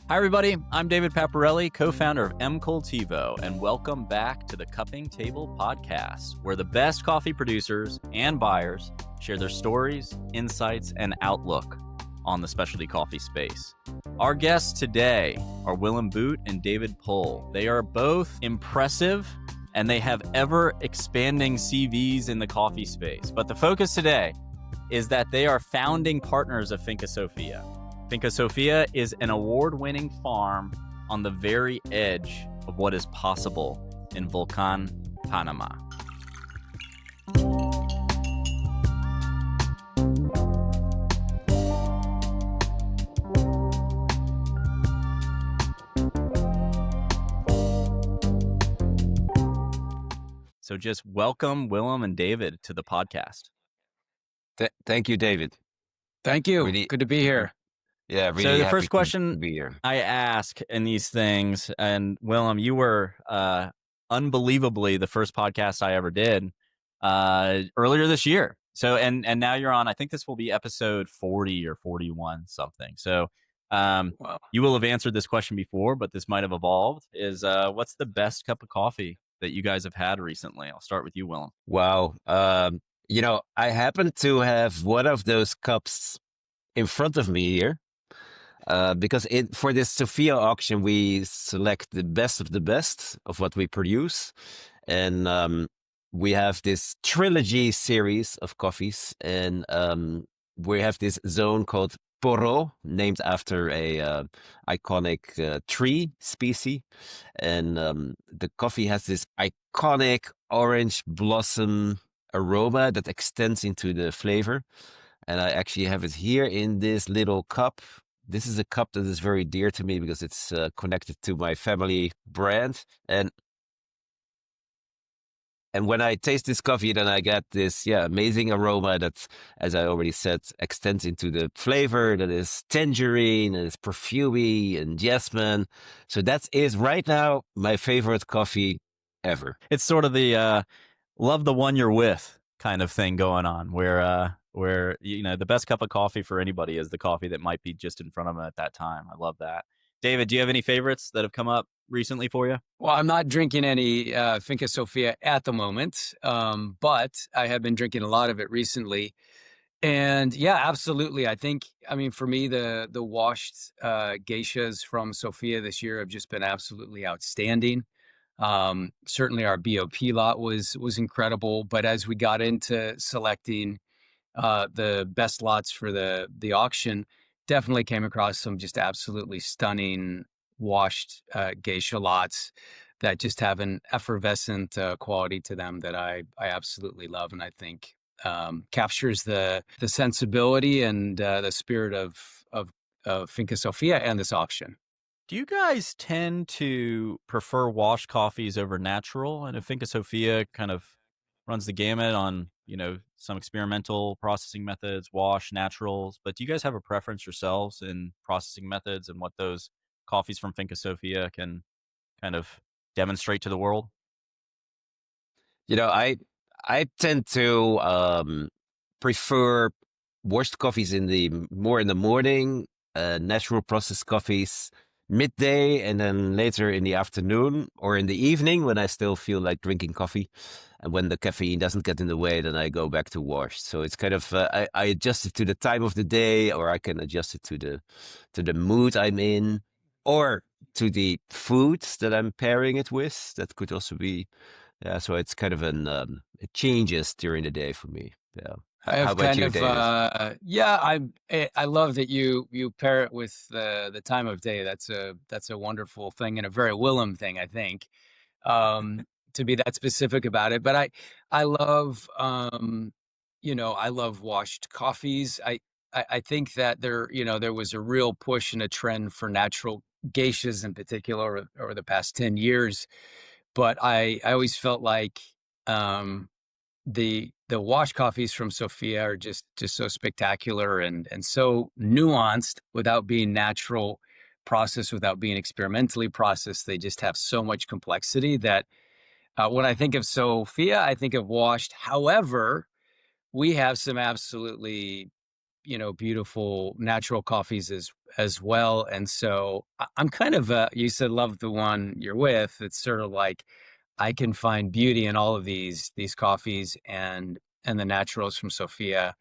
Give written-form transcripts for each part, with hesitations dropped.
Hi, everybody. I'm David Paparelli, co-founder of M-Cultivo, and welcome back to the Cupping Table podcast, where the best coffee producers and buyers share their stories, insights, and outlook on the specialty coffee space. Our guests today are Willem and David Pohl. They are both impressive, and they have ever-expanding CVs in the coffee space. But the focus today is that they are founding partners of Finca Sophia. Finca Sophia is an award-winning farm on the very edge of what is possible in Volcán, Panama. So just welcome Willem and David to the podcast. Thank you, David. Thank you. Really, good to be here. Yeah, really. So the first question I ask in these things, and Willem, you were unbelievably the first podcast I ever did earlier this year. So and now you're on. I think this will be episode 40 or 41 something. So wow. You will have answered this question before, but this might have evolved. Is what's the best cup of coffee that you guys have had recently? I'll start with you, Willem. Wow. I happen to have one of those cups in front of me here. Because for this Sophia auction, we select the best of what we produce. And we have this trilogy series of coffees. And we have this zone called Pohl, named after a iconic tree species. And the coffee has this iconic orange blossom aroma that extends into the flavor. And I actually have it here in this little cup. This is a cup that is very dear to me because it's connected to my family brand. And when I taste this coffee, then I get this amazing aroma that, as I already said, extends into the flavor that is tangerine and it's perfumey and jasmine. So that is right now my favorite coffee ever. It's sort of the love the one you're with kind of thing going on, where the best cup of coffee for anybody is the coffee that might be just in front of them at that time. I love that. David, do you have any favorites that have come up recently for you? Well, I'm not drinking any Finca Sophia at the moment, but I have been drinking a lot of it recently. And yeah, absolutely. For me, the washed geishas from Sophia this year have just been absolutely outstanding. Certainly our BOP lot was incredible, but as we got into selecting the best lots for the auction, definitely came across some just absolutely stunning washed geisha lots that just have an effervescent quality to them that I absolutely love, and I think captures the sensibility and the spirit of Finca Sophia and this auction. Do you guys tend to prefer washed coffees over natural? And if Finca Sophia kind of runs the gamut on, some experimental processing methods, wash, naturals, but do you guys have a preference yourselves in processing methods and what those coffees from Finca Sophia can kind of demonstrate to the world? I tend to prefer washed coffees more in the morning, natural processed coffees midday, and then later in the afternoon or in the evening when I still feel like drinking coffee. And when the caffeine doesn't get in the way, then I go back to washed. So it's kind of I adjust it to the time of the day, or I can adjust it to the mood I'm in, or to the foods that I'm pairing it with. That could also be. Yeah, so it's kind of it changes during the day for me. Yeah. How about you, David? I love that you pair it with the time of day. That's a wonderful thing and a very Willem thing, I think, to be that specific about it. But I love I love washed coffees. I think that there was a real push and a trend for natural geishas in particular over the past 10 years. But I always felt like the wash coffees from Sophia are just so spectacular and so nuanced without being natural processed, without being experimentally processed. They just have so much complexity that when I think of Sophia, I think of washed. However, we have some absolutely, beautiful natural coffees as well. And so I'm kind of you said love the one you're with. It's sort of like I can find beauty in all of these coffees, and the naturals from Sophia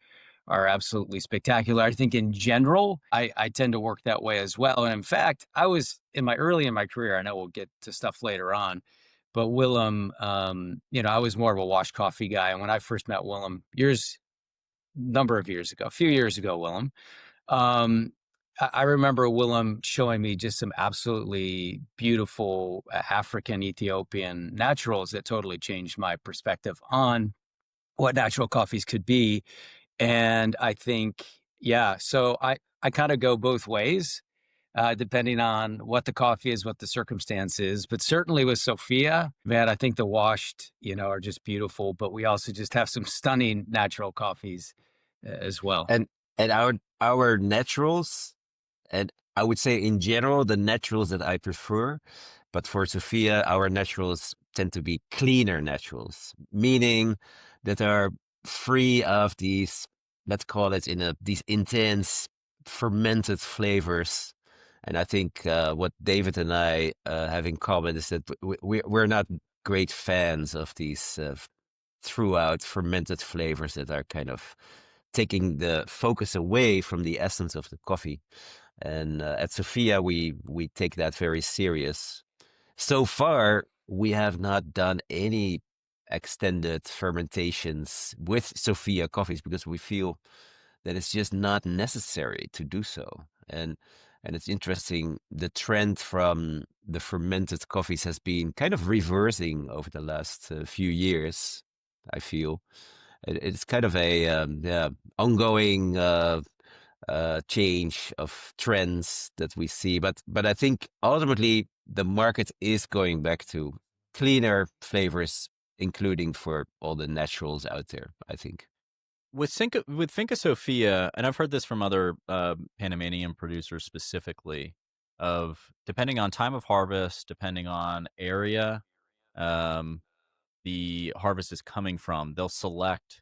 are absolutely spectacular. I think in general, I tend to work that way as well. And in fact, I was early in my career, I know we'll get to stuff later on, but Willem, I was more of a washed coffee guy. And when I first met Willem a few years ago, Willem, I remember Willem showing me just some absolutely beautiful African Ethiopian naturals that totally changed my perspective on what natural coffees could be. And I think, yeah, so I kind of go both ways, depending on what the coffee is, what the circumstance is. But certainly with Sophia, man, I think the washed, are just beautiful. But we also just have some stunning natural coffees as well. And our naturals, and I would say in general the naturals that I prefer, but for Sophia, our naturals tend to be cleaner naturals, meaning that are free of these, let's call it these intense fermented flavors. And I think what David and I have in common is that we're not great fans of these throughout fermented flavors that are kind of taking the focus away from the essence of the coffee. And at Sophia, we take that very serious. So far, we have not done any extended fermentations with Sophia coffees because we feel that it's just not necessary to do so. And it's interesting, the trend from the fermented coffees has been kind of reversing over the last few years, I feel. It's kind of a ongoing change of trends that we see. But I think ultimately the market is going back to cleaner flavors, including for all the naturals out there, I think. With Finca Sophia, and I've heard this from other Panamanian producers specifically, of depending on time of harvest, depending on area, the harvest is coming from, they'll select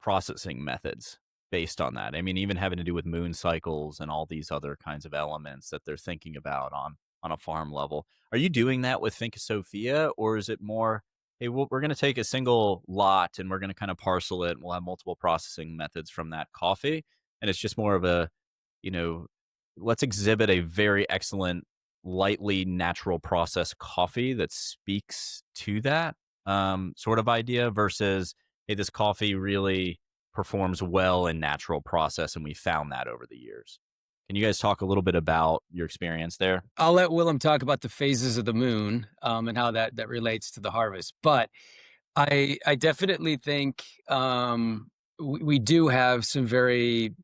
processing methods based on that. I mean, even having to do with moon cycles and all these other kinds of elements that they're thinking about on a farm level. Are you doing that with Finca Sophia, or is it more, hey, we're going to take a single lot and we're going to kind of parcel it, and we'll have multiple processing methods from that coffee, and it's just more of a, let's exhibit a very excellent, lightly natural process coffee that speaks to that sort of idea versus, hey, this coffee really performs well in natural process, and we found that over the years. Can you guys talk a little bit about your experience there? I'll let Willem talk about the phases of the moon and how that relates to the harvest. But I definitely think we do have some very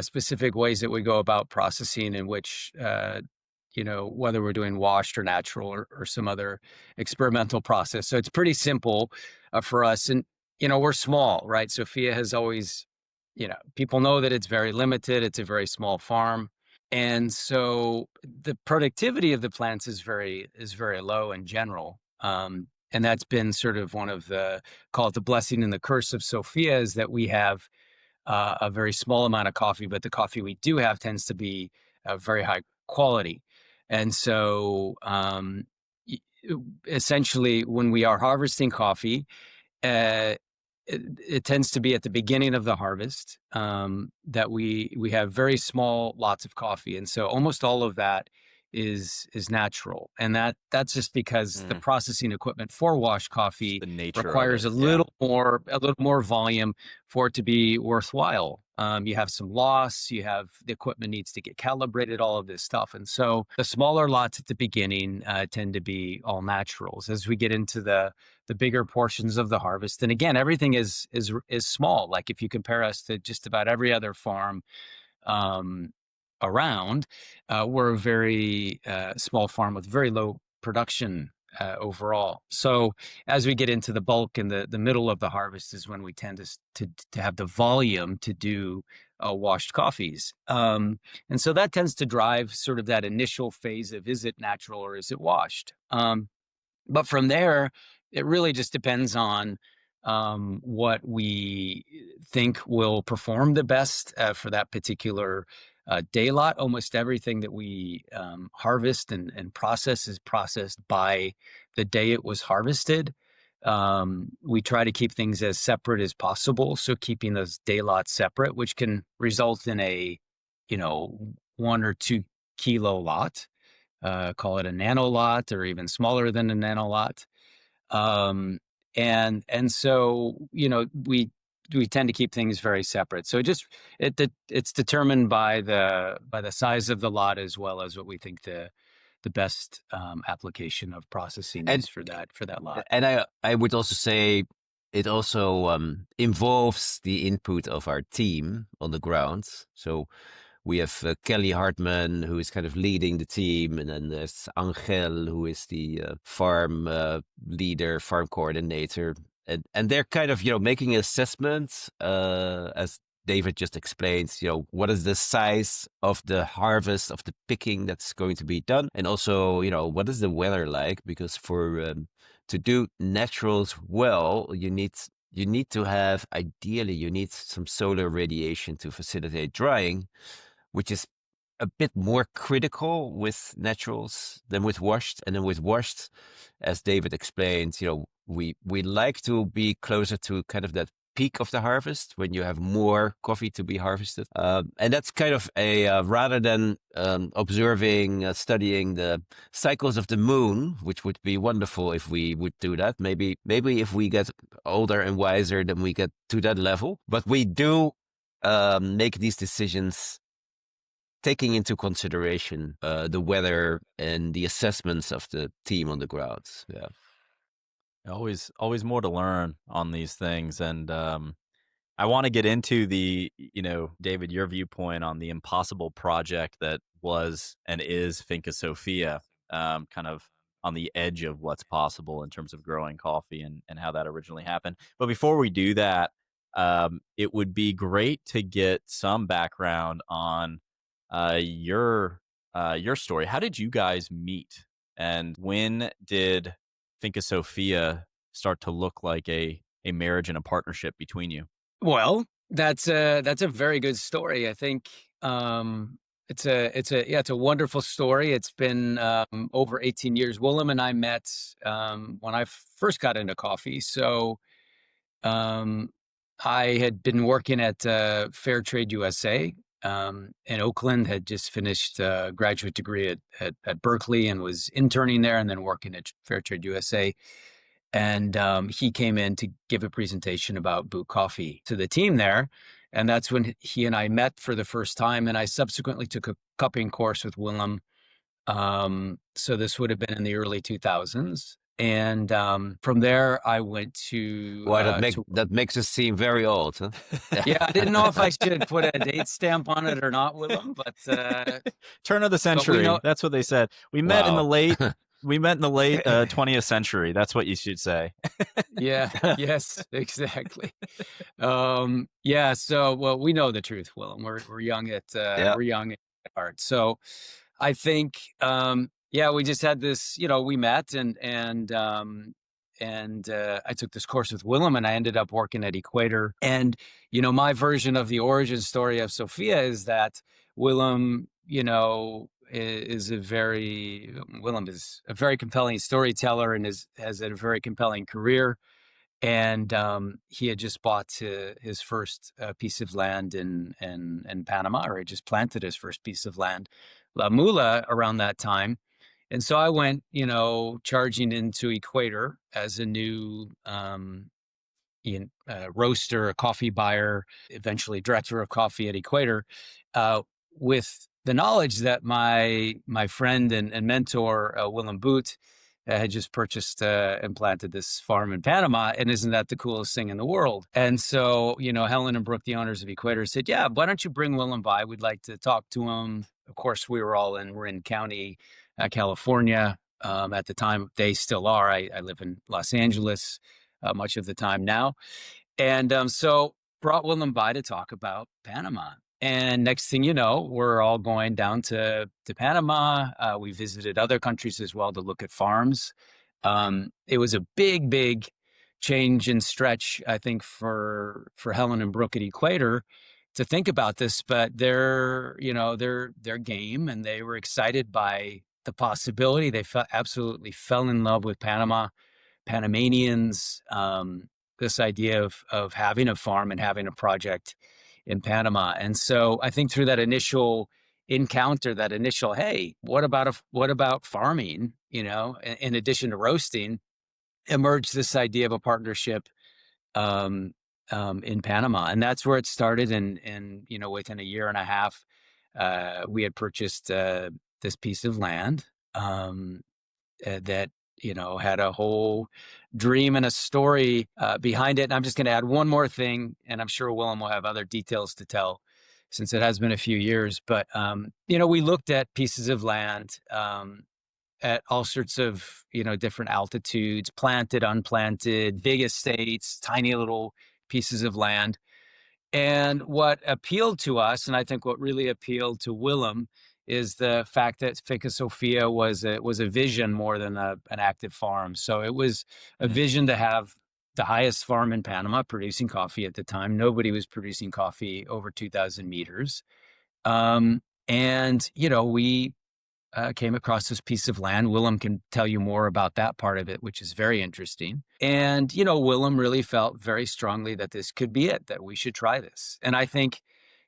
specific ways that we go about processing, in which whether we're doing washed or natural or some other experimental process. So it's pretty simple for us. And, we're small, right? Sophia has always, people know that it's very limited. It's a very small farm. And so the productivity of the plants is very low in general. And that's been sort of one of call it the blessing and the curse of Sophia, is that we have a very small amount of coffee, but the coffee we do have tends to be very high quality. And so essentially, when we are harvesting coffee, it tends to be at the beginning of the harvest that we have very small lots of coffee. And so almost all of that is natural. And that's just because the processing equipment for washed coffee requires a little more volume for it to be worthwhile. You have some loss, the equipment needs to get calibrated, all of this stuff. And so the smaller lots at the beginning tend to be all naturals. As we get into the bigger portions of the harvest, and again, everything is small. Like if you compare us to just about every other farm around, we're a very small farm with very low production overall. So as we get into the bulk and the middle of the harvest is when we tend to have the volume to do washed coffees. And so that tends to drive sort of that initial phase of, is it natural or is it washed? But from there, it really just depends on what we think will perform the best for that particular day lot. Almost everything that we harvest and process is processed by the day it was harvested. We try to keep things as separate as possible. So keeping those day lots separate, which can result in a, 1 or 2 kilo lot, call it a nano lot or even smaller than a nano lot. And so, we tend to keep things very separate. So it's determined by the size of the lot, as well as what we think the best application of processing is for that lot. And I would also say it also involves the input of our team on the ground. So we have Kelly Hartman, who is kind of leading the team, and then there's Angel, who is the farm leader, farm coordinator, and they're kind of making assessments as David just explained. What is the size of the harvest of the picking that's going to be done, and also what is the weather like? Because for to do naturals well, you need to have, ideally, you need some solar radiation to facilitate drying, which is a bit more critical with naturals than with washed. And then with washed, as David explained, we like to be closer to kind of that peak of the harvest when you have more coffee to be harvested. And that's kind of a, rather than observing, studying the cycles of the moon, which would be wonderful if we would do that. Maybe if we get older and wiser, then we get to that level. But we do make these decisions taking into consideration the weather and the assessments of the team on the ground. Yeah. Always more to learn on these things. And I want to get into the, David, your viewpoint on the impossible project that was and is Finca Sophia, kind of on the edge of what's possible in terms of growing coffee and how that originally happened. But before we do that, it would be great to get some background on your story. How did you guys meet, and when did Finca Sophia start to look like a marriage and a partnership between you? Well, that's a very good story. I think it's a wonderful story. It's been over 18 years. Willem and I met when I first got into coffee. So I had been working at Fair Trade USA in Oakland, had just finished a graduate degree at Berkeley and was interning there and then working at Fair Trade USA. And he came in to give a presentation about boot coffee to the team there. And that's when he and I met for the first time. And I subsequently took a cupping course with Willem. So this would have been in the early 2000s. And from there, I went to... Well, that makes us seem very old, huh? Yeah, I didn't know if I should put a date stamp on it or not, Willem, but... Turn of the century, that's what they said. We met in the late 20th century. That's what you should say. Yeah, yes, exactly. Yeah, so, well, we know the truth, Willem. We're young at heart. So I think... we just had this, we met and I took this course with Willem and I ended up working at Equator. And, my version of the origin story of Sophia is that Willem, is a very compelling storyteller and has a very compelling career. And he had just bought his first piece of land in Panama, or had just planted his first piece of land, La Mula, around that time. And so I went, charging into Equator as a new roaster, a coffee buyer, eventually director of coffee at Equator, with the knowledge that my friend and mentor, Willem Boot, had just purchased and planted this farm in Panama. And isn't that the coolest thing in the world? And so, Helen and Brooke, the owners of Equator, said, yeah, why don't you bring Willem by? We'd like to talk to him. Of course, we're in Marin County, California. At the time, they still are. I live in Los Angeles much of the time now. And so brought Willem by to talk about Panama. And next thing you know, we're all going down to Panama. We visited other countries as well to look at farms. It was a big change and stretch, I think, for Helen and Brooke at Equator to think about this, but they're game, and they were excited by the possibility. They absolutely fell in love with Panama, Panamanians, this idea of having a farm and having a project in Panama. And so I think through that initial encounter, that initial, hey, what about farming? In addition to roasting, emerged this idea of a partnership um, in Panama, and that's where it started. And within a year and a half, we had purchased this piece of land that had a whole dream and a story behind it. And I'm just going to add one more thing, and I'm sure Willem will have other details to tell, since it has been a few years. But we looked at pieces of land at all sorts of different altitudes, planted, unplanted, big estates, tiny little pieces of land. And what appealed to us, and I think what really appealed to Willem, is the fact that Finca Sophia was a vision more than an active farm. So it was a vision to have the highest farm in Panama producing coffee at the time. Nobody was producing coffee over 2,000 meters. And we came across this piece of land. Willem can tell you more about that part of it, which is very interesting. And, Willem really felt very strongly that this could be it, that we should try this. And I think,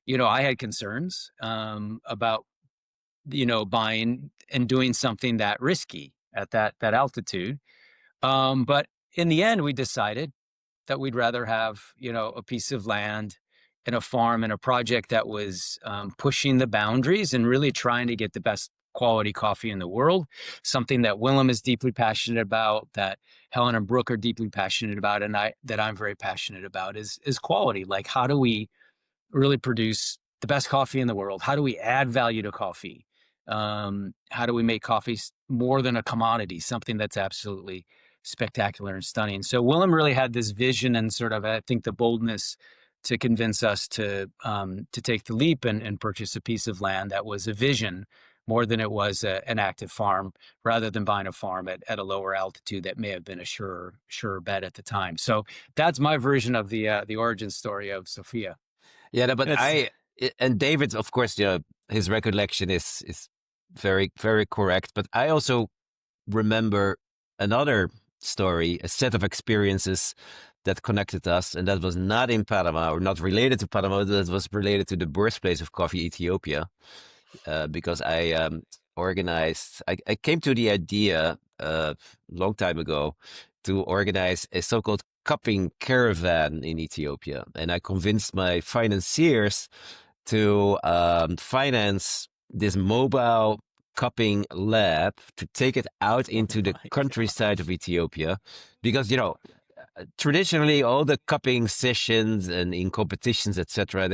I had concerns about, buying and doing something that risky at that altitude. But in the end, we decided that we'd rather have, a piece of land and a farm and a project that was pushing the boundaries and really trying to get the best quality coffee in the world. Something that Willem is deeply passionate about, that Helen and Brooke are deeply passionate about, and that I'm very passionate about is quality. Like, how do we really produce the best coffee in the world? How do we add value to coffee? How do we make coffee more than a commodity, something that's absolutely spectacular and stunning? So Willem really had this vision and sort of, I think, the boldness to convince us to take the leap and purchase a piece of land that was a vision more than it was an active farm, rather than buying a farm at a lower altitude that may have been a sure bet at the time. So that's my version of the origin story of Sophia. Yeah, but and David, of course, his recollection is very, very correct. But I also remember another story, a set of experiences that connected us, and that was not in Panama or not related to Panama. That was related to the birthplace of coffee, Ethiopia, because I organized. I came to the idea a long time ago to organize a so-called cupping caravan in Ethiopia, and I convinced my financiers to finance this mobile cupping lab to take it out into the countryside of Ethiopia, because traditionally all the cupping sessions and in competitions, etc.,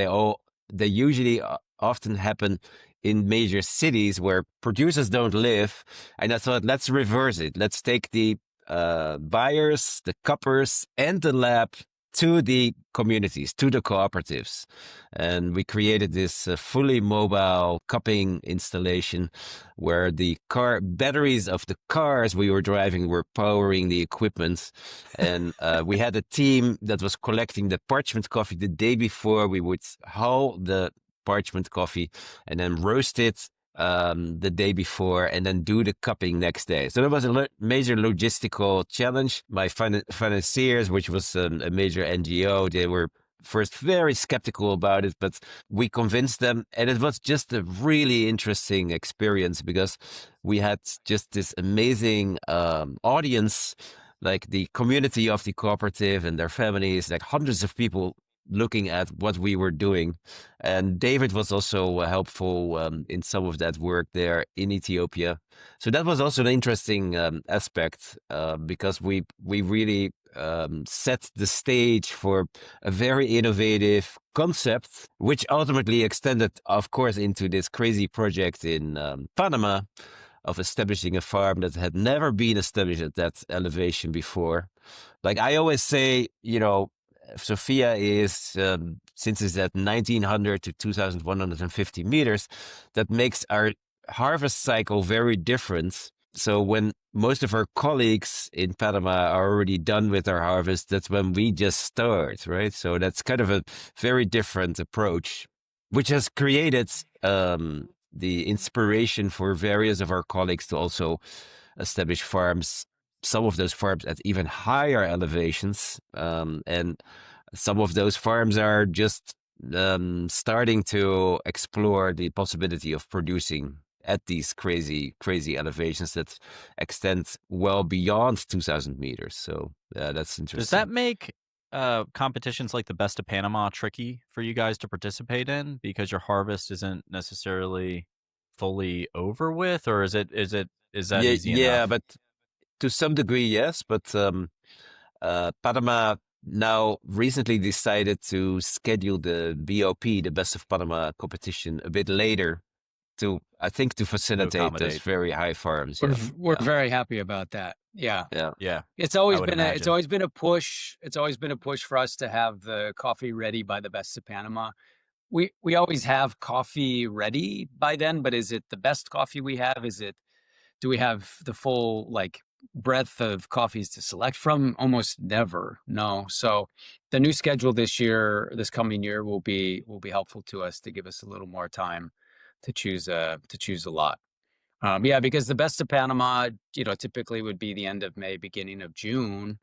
they usually often happen in major cities where producers don't live. And I thought, let's reverse it. Let's take the buyers, the cuppers, and the lab to the communities, to the cooperatives. And we created this fully mobile cupping installation where the batteries of the cars we were driving were powering the equipment. And we had a team that was collecting the parchment coffee the day before. We would hull the parchment coffee and then roast it the day before, and then do the cupping next day. So that was a major logistical challenge. My financiers, which was a major NGO, they were first very skeptical about it, but we convinced them. And it was just a really interesting experience because we had just this amazing audience, like the community of the cooperative and their families, like hundreds of people looking at what we were doing. And David was also helpful in some of that work there in Ethiopia. So that was also an interesting aspect because we really set the stage for a very innovative concept, which ultimately extended, of course, into this crazy project in Panama of establishing a farm that had never been established at that elevation before. Like I always say, Sophia is, since it's at 1900 to 2150 meters, that makes our harvest cycle very different. So when most of our colleagues in Panama are already done with our harvest, that's when we just start, right? So that's kind of a very different approach. which has created the inspiration for various of our colleagues to also establish farms. Some of those farms at even higher elevations, and some of those farms are just starting to explore the possibility of producing at these crazy elevations that extend well beyond 2,000 meters. So that's interesting. Does that make competitions like the Best of Panama tricky for you guys to participate in because your harvest isn't necessarily fully over with, or is that easy yeah, enough? but to some degree, yes. But Panama now recently decided to schedule the BOP, the Best of Panama competition, a bit later to, I think, to facilitate those accommodate. very high farms. We're very happy about that. Yeah. Yeah. It's I always would been imagine. it's always been a push. It's always been a push for us to have the coffee ready by the Best of Panama. We always have coffee ready by then, but is it the best coffee we have? Do we have the full like breadth of coffees to select from? Almost never. No. So the new schedule this coming year will be helpful to us to give us a little more time to choose a lot. Yeah, because the Best of Panama, typically would be the end of May, beginning of June.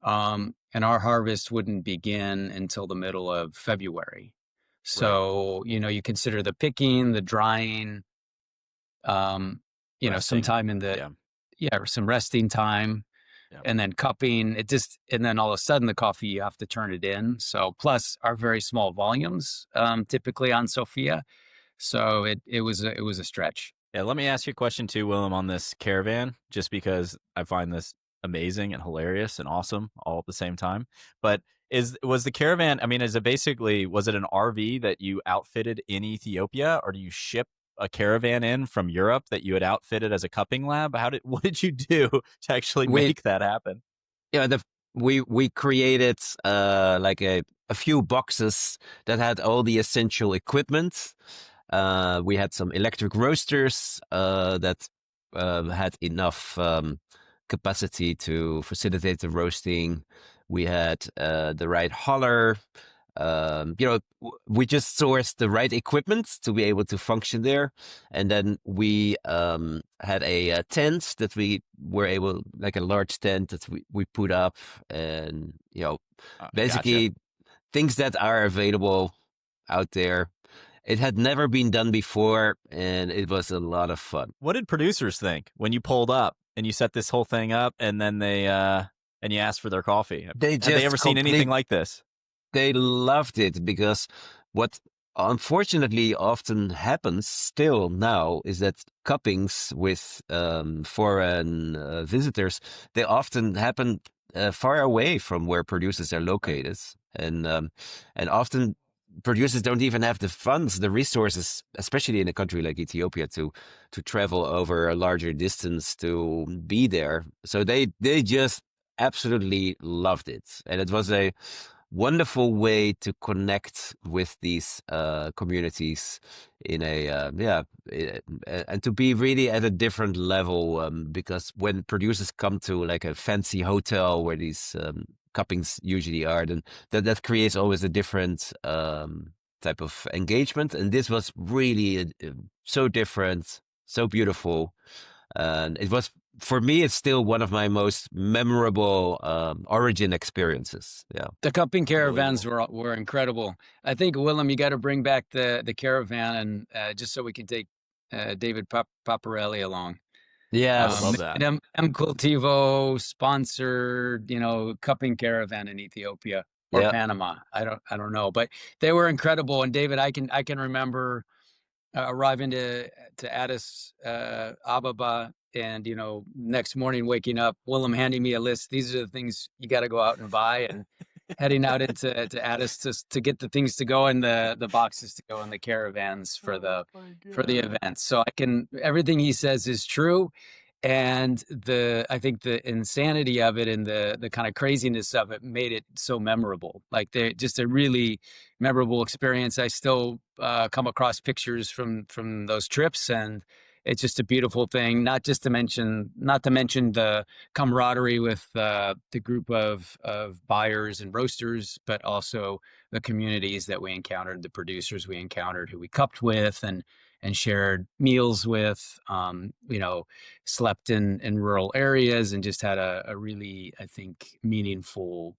And our harvest wouldn't begin until the middle of February. So, you consider the picking, the drying, some time in the, some resting time, and then cupping. And then all of a sudden the coffee, you have to turn it in. So plus our very small volumes, typically on Sophia. So it was a stretch. Yeah, let me ask you a question too, Willem, on this caravan, just because I find this amazing and hilarious and awesome all at the same time. But was the caravan, I mean, was it an RV that you outfitted in Ethiopia, or do you ship a caravan in from Europe that you had outfitted as a cupping lab? What did you do to actually make that happen? Yeah, we created like a few boxes that had all the essential equipment. We had some electric roasters that had enough capacity to facilitate the roasting. We had the right holler. We just sourced the right equipment to be able to function there. And then we had a tent that we were able, like a large tent that we put up, and, basically Gotcha. things that are available out there. It had never been done before, and it was a lot of fun. What did producers think when you pulled up and you set this whole thing up, and then and you asked for their coffee? Have they ever seen anything like this? They loved it, because what unfortunately often happens still now is that cuppings with foreign visitors, they often happen far away from where producers are located, and often producers don't even have the funds, the resources, especially in a country like Ethiopia, to travel over a larger distance to be there. So they just absolutely loved it, and it was a wonderful way to connect with these communities in and to be really at a different level, because when producers come to like a fancy hotel where these cuppings usually are, then that creates always a different type of engagement, and this was really so different, so beautiful. And it was, for me, it's still one of my most memorable origin experiences. Yeah, the cupping caravans were incredible. I think, Willem, you got to bring back the caravan, and just so we can take David Paparelli along. Yeah, I would love that. An M-Cultivo sponsored, cupping caravan in Ethiopia or Panama. I don't know, but they were incredible. And David, I can remember arriving to Addis Ababa, and next morning waking up, Willem handing me a list. These are the things you got to go out and buy, and heading out to Addis to get the things to go in the boxes to go in the caravans for the event. So everything he says is true. And I think the insanity of it and the kind of craziness of it made it so memorable. Like just a really memorable experience. I still come across pictures from those trips, and it's just a beautiful thing. Not to mention the camaraderie with the group of buyers and roasters, but also the communities that we encountered, the producers we encountered, who we cupped with and shared meals with. Slept in rural areas and just had a really, I think, meaningful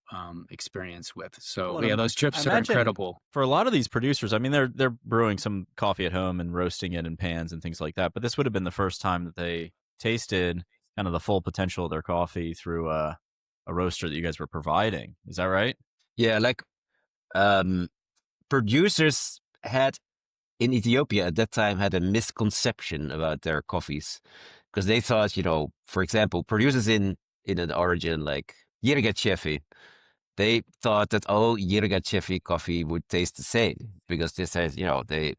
experience with. So Well, those trips I are imagine incredible. for a lot of these producers, I mean, they're brewing some coffee at home and roasting it in pans and things like that. But this would have been the first time that they tasted kind of the full potential of their coffee through a roaster that you guys were providing. Is that right? Yeah, like producers had in Ethiopia at that time had a misconception about their coffees because they thought, for example, producers in an origin like Yirgacheffe, they thought that Yirgacheffe coffee would taste the same because this says, they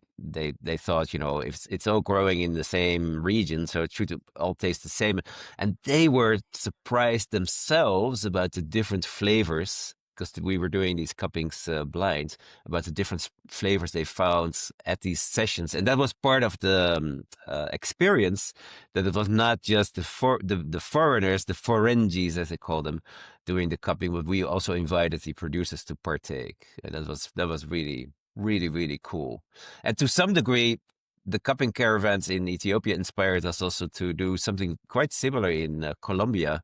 thought, if it's all growing in the same region, so it should all taste the same. And they were surprised themselves about the different flavors because we were doing these cuppings blind about the different flavors they found at these sessions. And that was part of the experience, that it was not just the foreigners, the Ferengis, as they call them, doing the cupping, but we also invited the producers to partake. And that was really, really, really cool. And to some degree, the cupping caravans in Ethiopia inspired us also to do something quite similar in Colombia.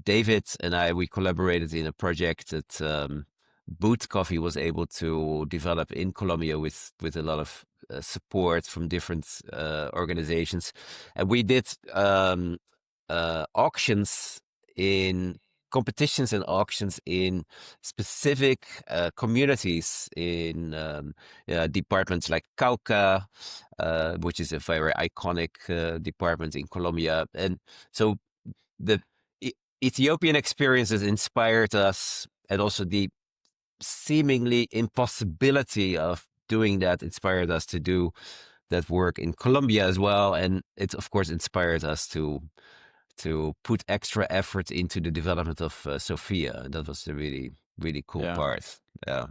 David and we collaborated in a project that Boot Coffee was able to develop in Colombia with a lot of support from different organizations. And we did auctions in competitions and auctions in specific communities in departments like Cauca, which is a very iconic department in Colombia. And so the Ethiopian experiences inspired us, and also the seemingly impossibility of doing that inspired us to do that work in Colombia as well. And it, of course, inspired us to put extra effort into the development of Sophia. That was the really, really cool part. Yeah.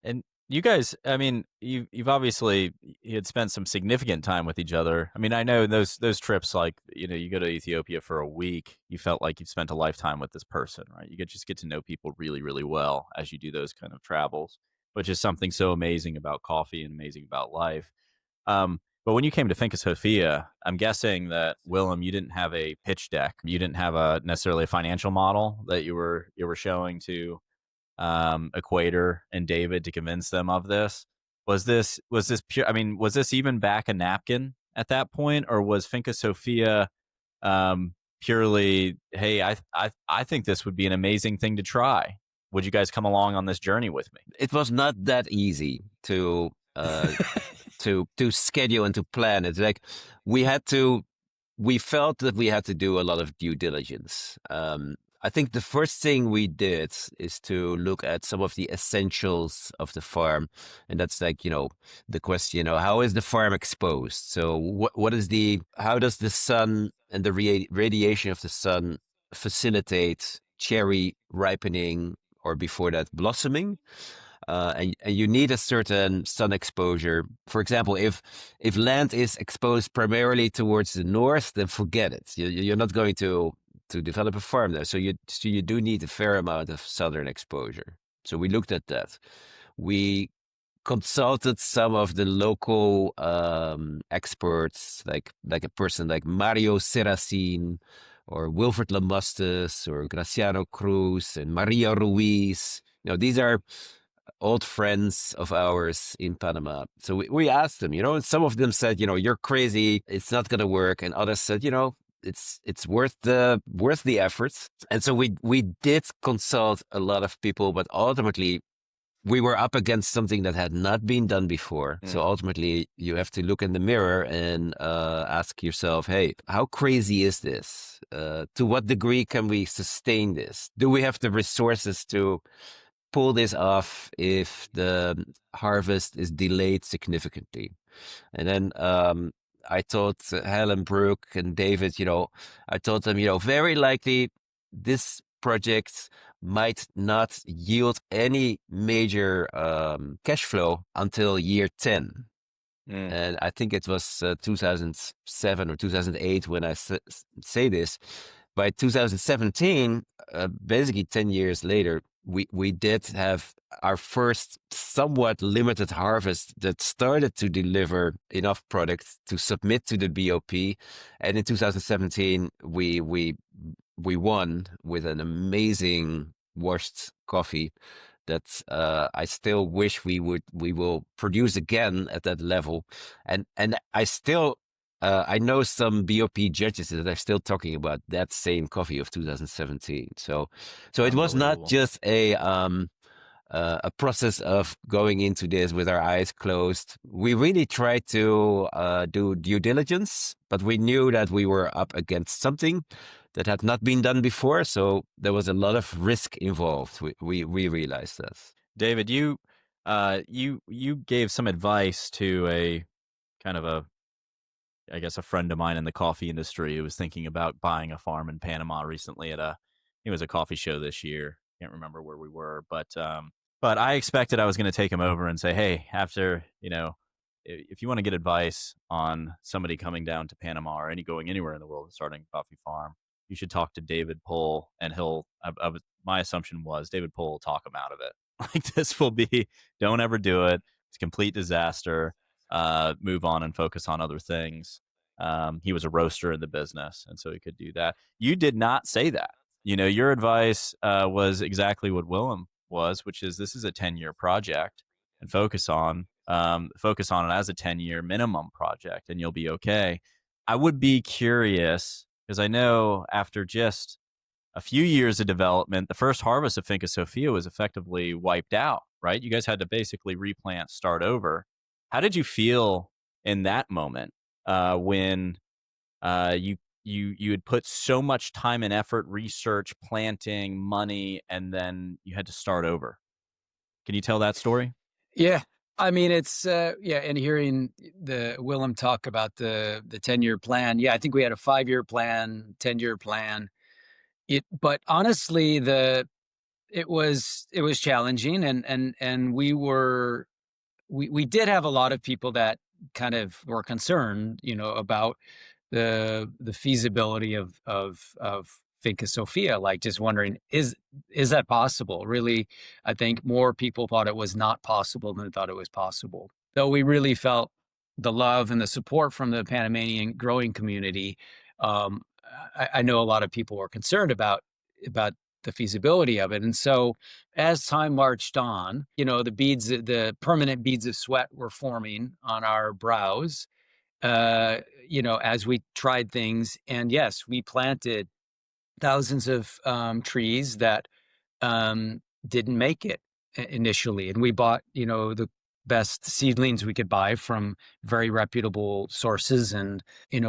And you guys, I mean, you've obviously you had spent some significant time with each other. I mean, I know those trips, like, you go to Ethiopia for a week, you felt like you've spent a lifetime with this person, right? You just get to know people really, really well as you do those kind of travels, which is something so amazing about coffee and amazing about life. But when you came to Finca Sophia, I'm guessing that, Willem, you didn't have a pitch deck. You didn't have necessarily a financial model that you were showing to Equator and David to convince them of this. Was this pure? I mean, was this even back a napkin at that point, or was Finca Sophia purely, hey, I think this would be an amazing thing to try. Would you guys come along on this journey with me? It was not that easy to to schedule and to plan. It's like we felt that we had to do a lot of due diligence. I think the first thing we did is to look at some of the essentials of the farm. And that's like, the question, how is the farm exposed? So how does the sun and the radiation of the sun facilitate cherry ripening, or before that, blossoming? And you need a certain sun exposure. For example, if land is exposed primarily towards the north, then forget it. You're not going to develop a farm there. So you do need a fair amount of southern exposure. So we looked at that. We consulted some of the local experts, like a person like Mario Serracin, or Wilfred Lamustus, or Graciano Cruz, and Maria Ruiz. These are old friends of ours in Panama. So we asked them, some of them said, you're crazy, it's not going to work. And others said, it's worth the efforts. And so we did consult a lot of people, but ultimately we were up against something that had not been done before. So ultimately you have to look in the mirror and ask yourself, hey, how crazy is this? To what degree can we sustain this? Do we have the resources to pull this off if the harvest is delayed significantly? And then I told Helen, Brooke, and David, I told them, very likely this project might not yield any major cash flow until year 10. And I think it was 2007 or 2008 when I say this. By 2017, basically 10 years later, we did have our first somewhat limited harvest that started to deliver enough product to submit to the BOP. And in 2017, we won with an amazing washed coffee that I still wish we will produce again at that level. And I still I know some BOP judges that are still talking about that same coffee of 2017. So it was not Unbelievable. just a process of going into this with our eyes closed. We really tried to do due diligence, but we knew that we were up against something that had not been done before. So there was a lot of risk involved. We realized that. David, you gave some advice to a kind of I guess a friend of mine in the coffee industry who was thinking about buying a farm in Panama recently it was a coffee show this year. Can't remember where we were, but I expected I was going to take him over and say, hey, after, if you want to get advice on somebody coming down to Panama or going anywhere in the world and starting a coffee farm, you should talk to David Pohl, and my assumption was David Pohl will talk him out of it. Like, this will be, don't ever do it. It's a complete disaster. Move on and focus on other things. He was a roaster in the business, and so he could do that. You did not say that. Your advice was exactly what Willem was, which is this is a 10-year project, and focus on it as a 10-year minimum project, and you'll be okay. I would be curious, because I know after just a few years of development, the first harvest of Finca Sophia was effectively wiped out, right? You guys had to basically replant, start over. How did you feel in that moment when you had put so much time and effort, research, planting, money, and then you had to start over? Can you tell that story? Yeah. I mean, it's, and hearing the Willem talk about the 10-year plan. Yeah, I think we had a 5-year plan, 10-year plan. But honestly, it was challenging, and we did have a lot of people that kind of were concerned, about the feasibility of Finca Sophia, like just wondering, is that possible? Really, I think more people thought it was not possible than thought it was possible. Though we really felt the love and the support from the Panamanian growing community. Um, I know a lot of people were concerned about the feasibility of it. And so as time marched on, the permanent beads of sweat were forming on our brows, as we tried things. And yes, we planted thousands of trees that didn't make it initially. And we bought, the best seedlings we could buy from very reputable sources and,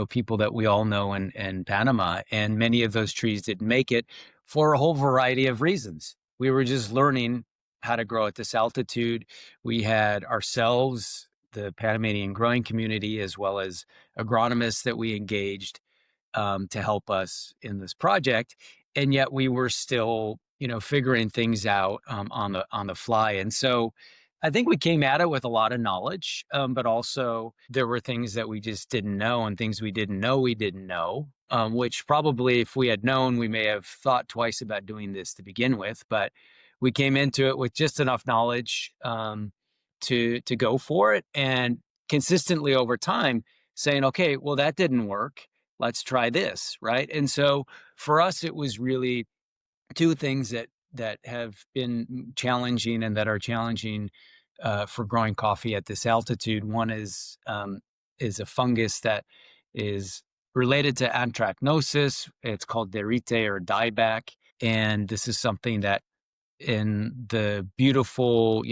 people that we all know in Panama. And many of those trees didn't make it for a whole variety of reasons. We were just learning how to grow at this altitude. We had ourselves, the Panamanian growing community, as well as agronomists that we engaged to help us in this project. And yet we were still, figuring things out on the fly. And so I think we came at it with a lot of knowledge, but also there were things that we just didn't know, and things we didn't know, which probably if we had known, we may have thought twice about doing this to begin with. But we came into it with just enough knowledge to go for it, and consistently over time saying, okay, well, that didn't work. Let's try this, right? And so for us, it was really two things that have been challenging and that are challenging for growing coffee at this altitude. One is a fungus that is related to anthracnosis. It's called derite or dieback, and this is something that in the beautiful,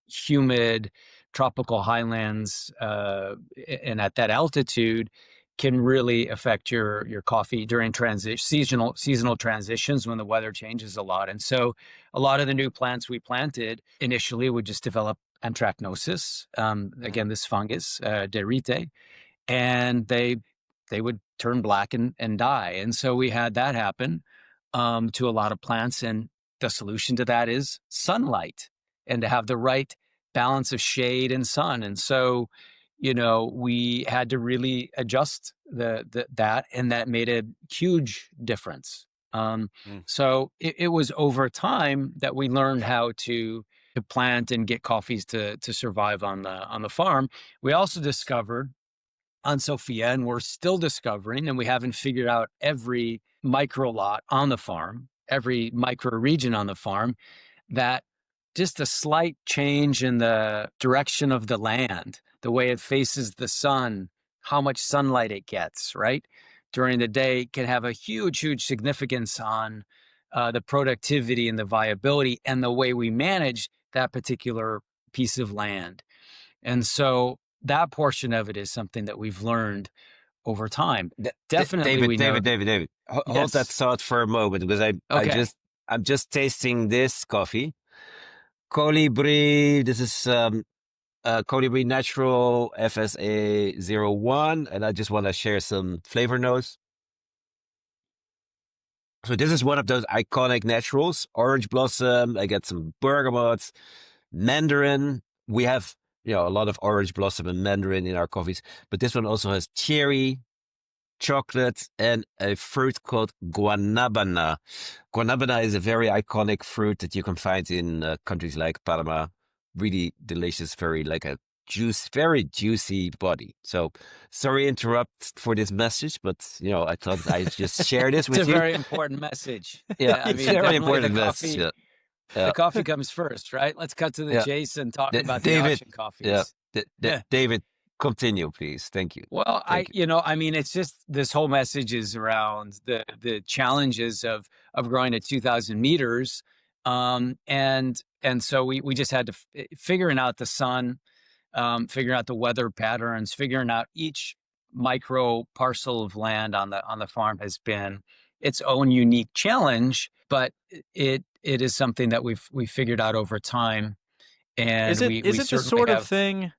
humid tropical highlands and at that altitude can really affect your coffee during seasonal transitions when the weather changes a lot. And so a lot of the new plants we planted initially would just develop anthracnosis, again, this fungus, derite, and they would turn black and die. And so we had that happen to a lot of plants. And the solution to that is sunlight, and to have the right balance of shade and sun. And so we had to really adjust that, and that made a huge difference. So it was over time that we learned how to plant and get coffees to survive on the farm. We also discovered on Sophia, and we're still discovering, and we haven't figured out every micro lot on the farm, every micro region on the farm, that just a slight change in the direction of the land, the way it faces the sun, how much sunlight it gets, right, during the day, can have a huge, huge significance on the productivity and the viability and the way we manage that particular piece of land. And so that portion of it is something that we've learned over time. Definitely, we know. David, hold that Yes. thought for a moment, because Okay. I'm just tasting this coffee. Colibri, this is Colibri Natural FSA 01, and I just want to share some flavor notes. So this is one of those iconic naturals, orange blossom. I get some bergamot, mandarin. We have, a lot of orange blossom and mandarin in our coffees, but this one also has cherry, chocolate, and a fruit called guanabana. Guanabana is a very iconic fruit that you can find in countries like Panama. Really delicious, very very juicy body. So sorry interrupt for this message, but I thought I'd just share this with It's a you. very important message. Yeah, I it's mean, very definitely important the message. coffee. Yeah. The coffee comes first, right? Let's cut to the Yeah. chase and talk about the David, auction coffees. David, continue, please. Thank you. Well, Thank you. I mean, it's just this whole message is around the challenges of growing at 2,000 meters, and so we just had to figuring out the sun, figuring out the weather patterns, figuring out each micro parcel of land on the farm has been its own unique challenge, but it is something that we've figured out over time, and Is it we the certainly sort of have. thing?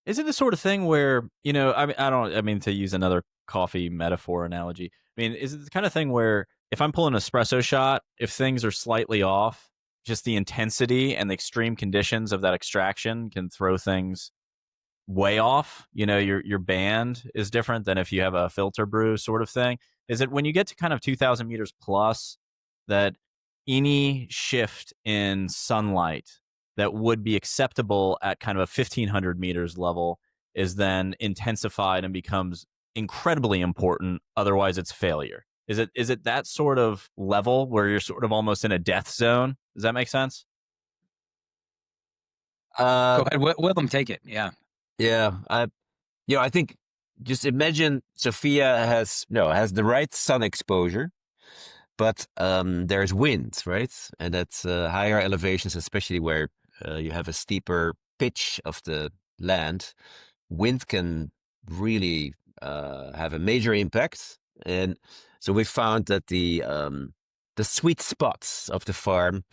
Is it the sort of thing where, I mean, to use another coffee metaphor analogy, I mean, is it the kind of thing where if I'm pulling an espresso shot, if things are slightly off, just the intensity and the extreme conditions of that extraction can throw things way off? Your band is different than if you have a filter brew sort of thing. Is it when you get to kind of 2,000 meters plus that any shift in sunlight that would be acceptable at kind of a 1,500 meters level is then intensified and becomes incredibly important? Otherwise, it's failure. Is it that sort of level where you're sort of almost in a death zone? Does that make sense? Go ahead, Willem, take it. Yeah. Yeah, I think just imagine Sophia has the right sun exposure, but there's wind, right? And at higher elevations, especially where you have a steeper pitch of the land, wind can really have a major impact. And so we found that the sweet spots of the farm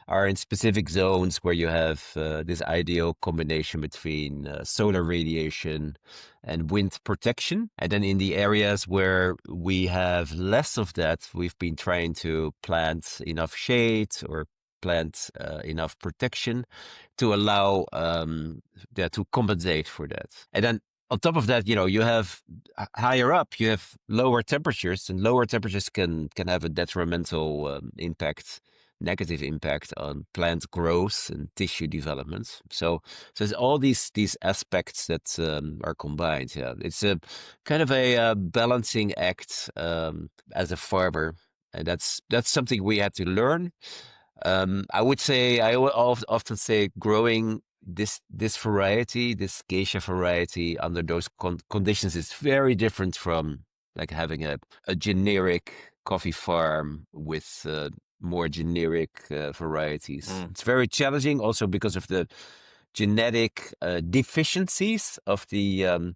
are in specific zones where you have this ideal combination between solar radiation and wind protection. And then in the areas where we have less of that, we've been trying to plant enough shade or plant enough protection to allow to compensate for that. And then on top of that, you have higher up, you have lower temperatures, and lower temperatures can have a detrimental negative impact on plant growth and tissue development. So it's all these aspects that are combined. Yeah, it's a kind of a balancing act as a farmer, and that's something we had to learn. I would say, I will often say, growing this variety, this geisha variety under those conditions is very different from like having a generic coffee farm with more generic varieties. It's very challenging also because of the genetic deficiencies of the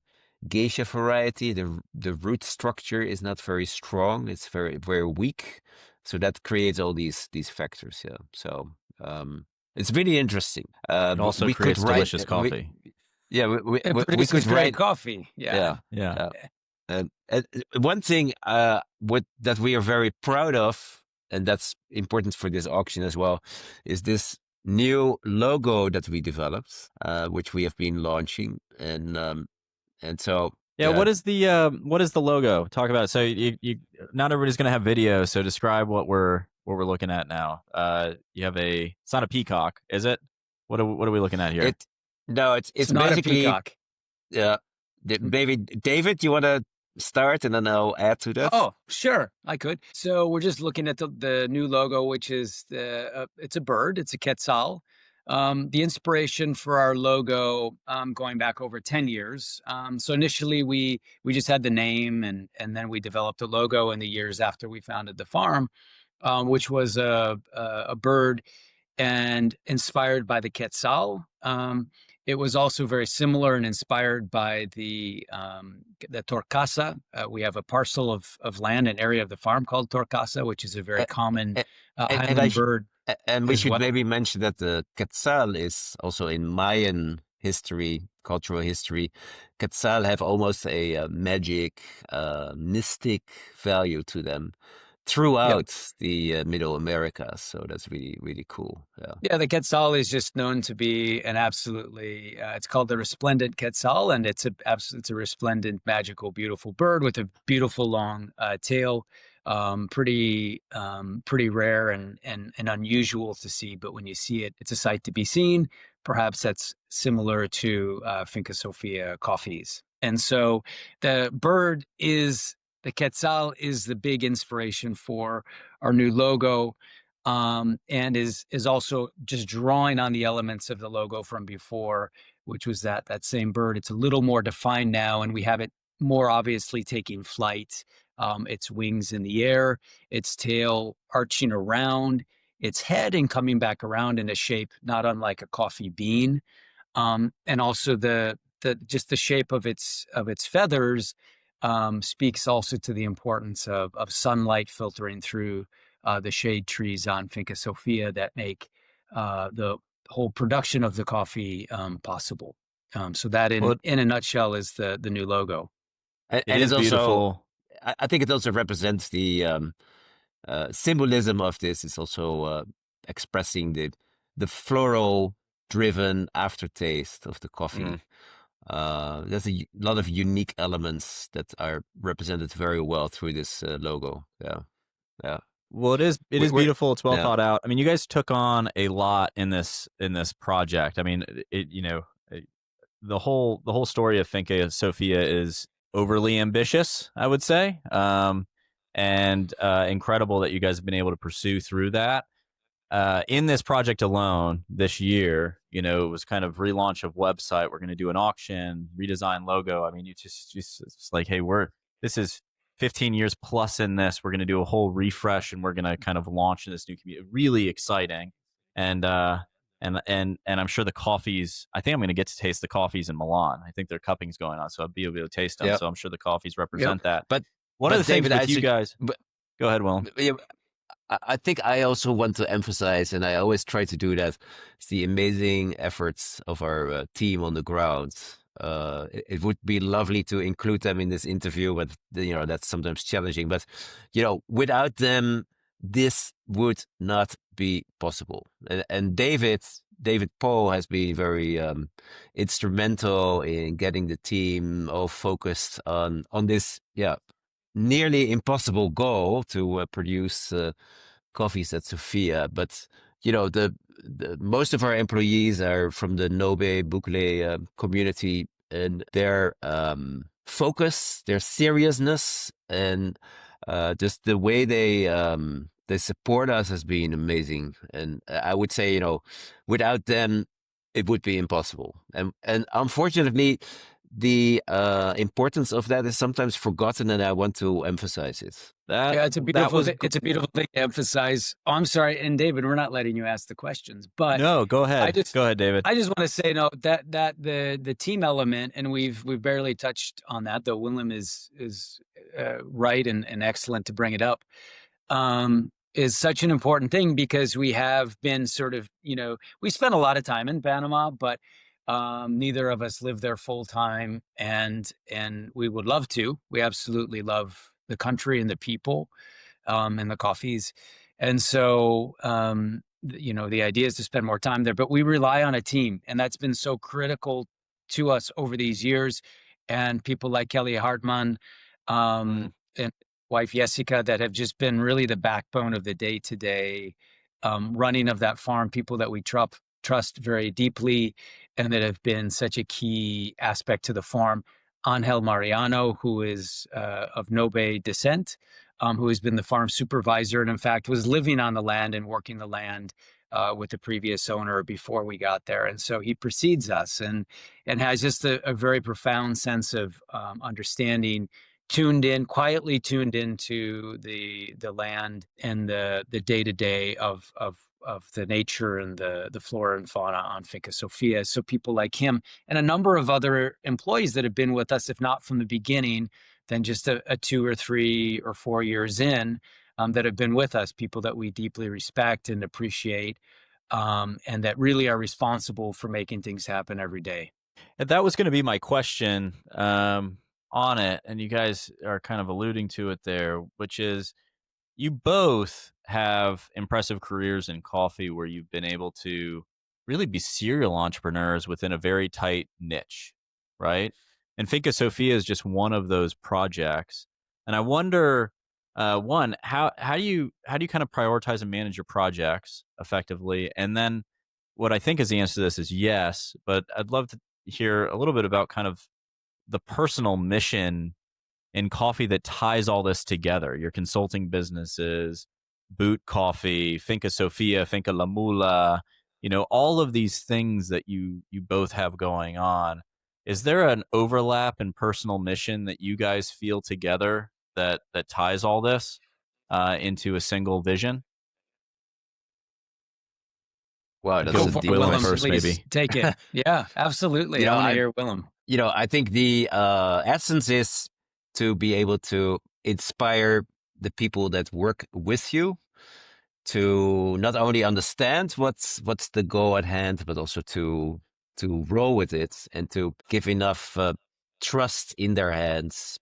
geisha variety. The root structure is not very strong. It's very, very weak. So that creates all these factors. Yeah. So it's really interesting. It also we creates could write, delicious coffee. we It could great write coffee. Yeah. Yeah. And one thing that we are very proud of, and that's important for this auction as well, is this new logo that we developed, which we have been launching. And And so, Yeah, what is the logo? Talk about it. So you not everybody's gonna have video, so describe what we're looking at now. You have it's not a peacock, is it? What are we looking at here? It's not a basically, peacock. maybe David, you want to start and then I'll add to that. Oh, sure, I could. So we're just looking at the new logo, which is it's a bird. It's a quetzal. The inspiration for our logo, going back over 10 years. So initially we just had the name, and then we developed a logo in the years after we founded the farm, which was a bird and inspired by the quetzal. It was also very similar and inspired by the torcasa. We have a parcel of land, an area of the farm called torcasa, which is a very common highland bird. And we as should well. maybe mention that the quetzal is also in Mayan history, cultural history. Quetzal have almost a magic, mystic value to them throughout the Middle America. So that's really, really cool. Yeah. Yeah, the quetzal is just known to be an absolutely, it's called the resplendent quetzal, and it's a resplendent, magical, beautiful bird with a beautiful long tail. Pretty rare and unusual to see, but when you see it, it's a sight to be seen. Perhaps that's similar to Finca Sophia coffees. And so the quetzal is the big inspiration for our new logo, and is also just drawing on the elements of the logo from before, which was that same bird. It's a little more defined now, and we have it more obviously taking flight. Its wings in the air, its tail arching around, its head and coming back around in a shape not unlike a coffee bean, and also the shape of its feathers speaks also to the importance of sunlight filtering through the shade trees on Finca Sophia that make the whole production of the coffee possible. So that in a nutshell is the new logo. And It is also, beautiful. I think it also represents the symbolism of this. Is also expressing the floral driven aftertaste of the coffee. There's a lot of unique elements that are represented very well through this logo. Yeah. Well, it is beautiful. It's well Yeah. thought out. I mean, you guys took on a lot in this project. I mean, the whole story of Finca Sophia is overly ambitious, I would say, and incredible that you guys have been able to pursue through that. In this project alone this year, it was kind of relaunch of website. We're going to do an auction, redesign logo. I mean, it's like, hey, this is 15 years plus in this. We're going to do a whole refresh, and we're going to kind of launch in this new community. Really exciting, and I'm sure the coffees. I think I'm going to get to taste the coffees in Milan. I think their cupping's going on, so I'll be able to taste them. Yep. So I'm sure the coffees represent that. But one of the David, things with you guys. Go ahead, Willem. I think I also want to emphasize, and I always try to do that, is the amazing efforts of our team on the ground. It would be lovely to include them in this interview, but that's sometimes challenging. But without them, this would not be possible. And David Pohl has been very instrumental in getting the team all focused on this nearly impossible goal to produce coffees at Sophia. But the most of our employees are from the Nobe Boucle community, and their focus, their seriousness, and just the way they support us has been amazing. And I would say, without them, it would be impossible. And unfortunately, the importance of that is sometimes forgotten, and I want to emphasize it. It's a beautiful thing to emphasize. Oh, I'm sorry, and David, we're not letting you ask the questions, but no, go ahead. Go ahead, David. I just want to say that the team element, and we've barely touched on that, though Willem is right and excellent to bring it up. Is such an important thing because we have been sort of, we spent a lot of time in Panama, but neither of us live there full time, and we would love to. We absolutely love the country and the people, and the coffees, and so the idea is to spend more time there. But we rely on a team, and that's been so critical to us over these years. and people like Kelly Hartman, and wife Jessica, that have just been really the backbone of the day-to-day running of that farm, people that we trust very deeply and that have been such a key aspect to the farm. Angel Mariano, who is of Nobe descent, who has been the farm supervisor and in fact was living on the land and working the land with the previous owner before we got there. And so he precedes us and has just a very profound sense of understanding, quietly tuned into the land and the day-to-day of the nature and the flora and fauna on Finca Sophia. So people like him and a number of other employees that have been with us, if not from the beginning, then just a 2 or 3 or 4 years in, that have been with us, people that we deeply respect and appreciate, and that really are responsible for making things happen every day. And that was going to be my question on it, and you guys are kind of alluding to it there, which is you both have impressive careers in coffee where you've been able to really be serial entrepreneurs within a very tight niche, right? And Finca Sophia is just one of those projects. And I wonder, one, how do you kind of prioritize and manage your projects effectively? And then what I think is the answer to this is yes, but I'd love to hear a little bit about kind of the personal mission in coffee that ties all this together. Your consulting businesses, Boot Coffee, Finca Sophia, Finca La Mula, all of these things that you both have going on. Is there an overlap in personal mission that you guys feel together that ties all this into a single vision? Wow, I'd that's go a with deep Willem question. first, Please maybe. take it. Yeah, absolutely. I want to hear Willem. I think the essence is to be able to inspire the people that work with you to not only understand what's the goal at hand, but also to roll with it and to give enough trust in their hands.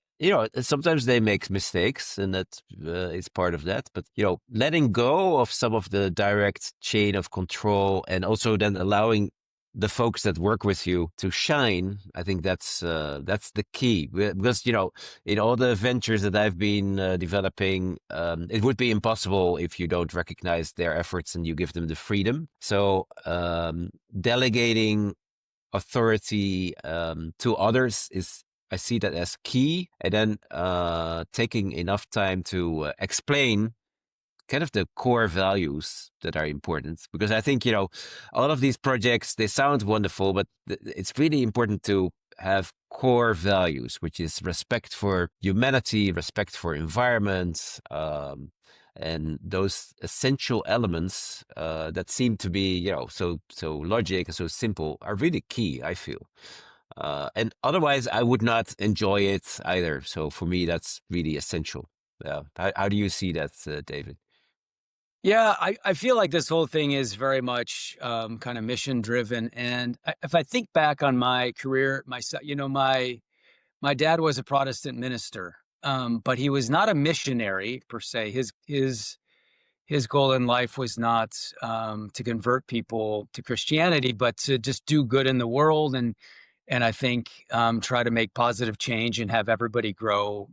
Sometimes they make mistakes, and that is part of that. But letting go of some of the direct chain of control, and also then allowing the folks that work with you to shine, I think that's the key. Because in all the ventures that I've been developing, it would be impossible if you don't recognize their efforts and you give them the freedom. So delegating authority to others I see that as key, and then taking enough time to explain kind of the core values that are important. Because I think, a lot of these projects, they sound wonderful, but it's really important to have core values, which is respect for humanity, respect for environment, and those essential elements that seem to be, so logic and so simple are really key, I feel. And otherwise, I would not enjoy it either. So for me, that's really essential. Yeah. How do you see that, David? Yeah, I feel like this whole thing is very much kind of mission driven. And if I think back on my career, my dad was a Protestant minister, but he was not a missionary per se. His goal in life was not to convert people to Christianity, but to just do good in the world and I think try to make positive change and have everybody grow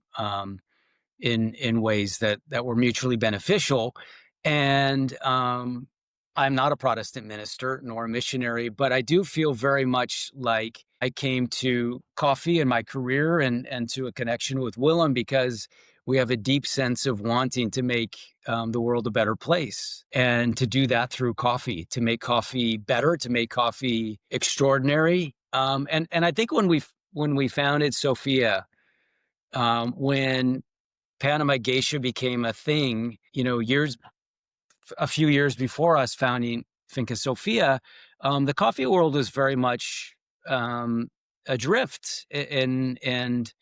in ways that were mutually beneficial. And I'm not a Protestant minister nor a missionary, but I do feel very much like I came to coffee in my career and to a connection with Willem because we have a deep sense of wanting to make the world a better place, and to do that through coffee, to make coffee better, to make coffee extraordinary. And I think when we founded Sophia, when Panama Geisha became a thing, a few years before us founding Finca Sophia, the coffee world was very much adrift, and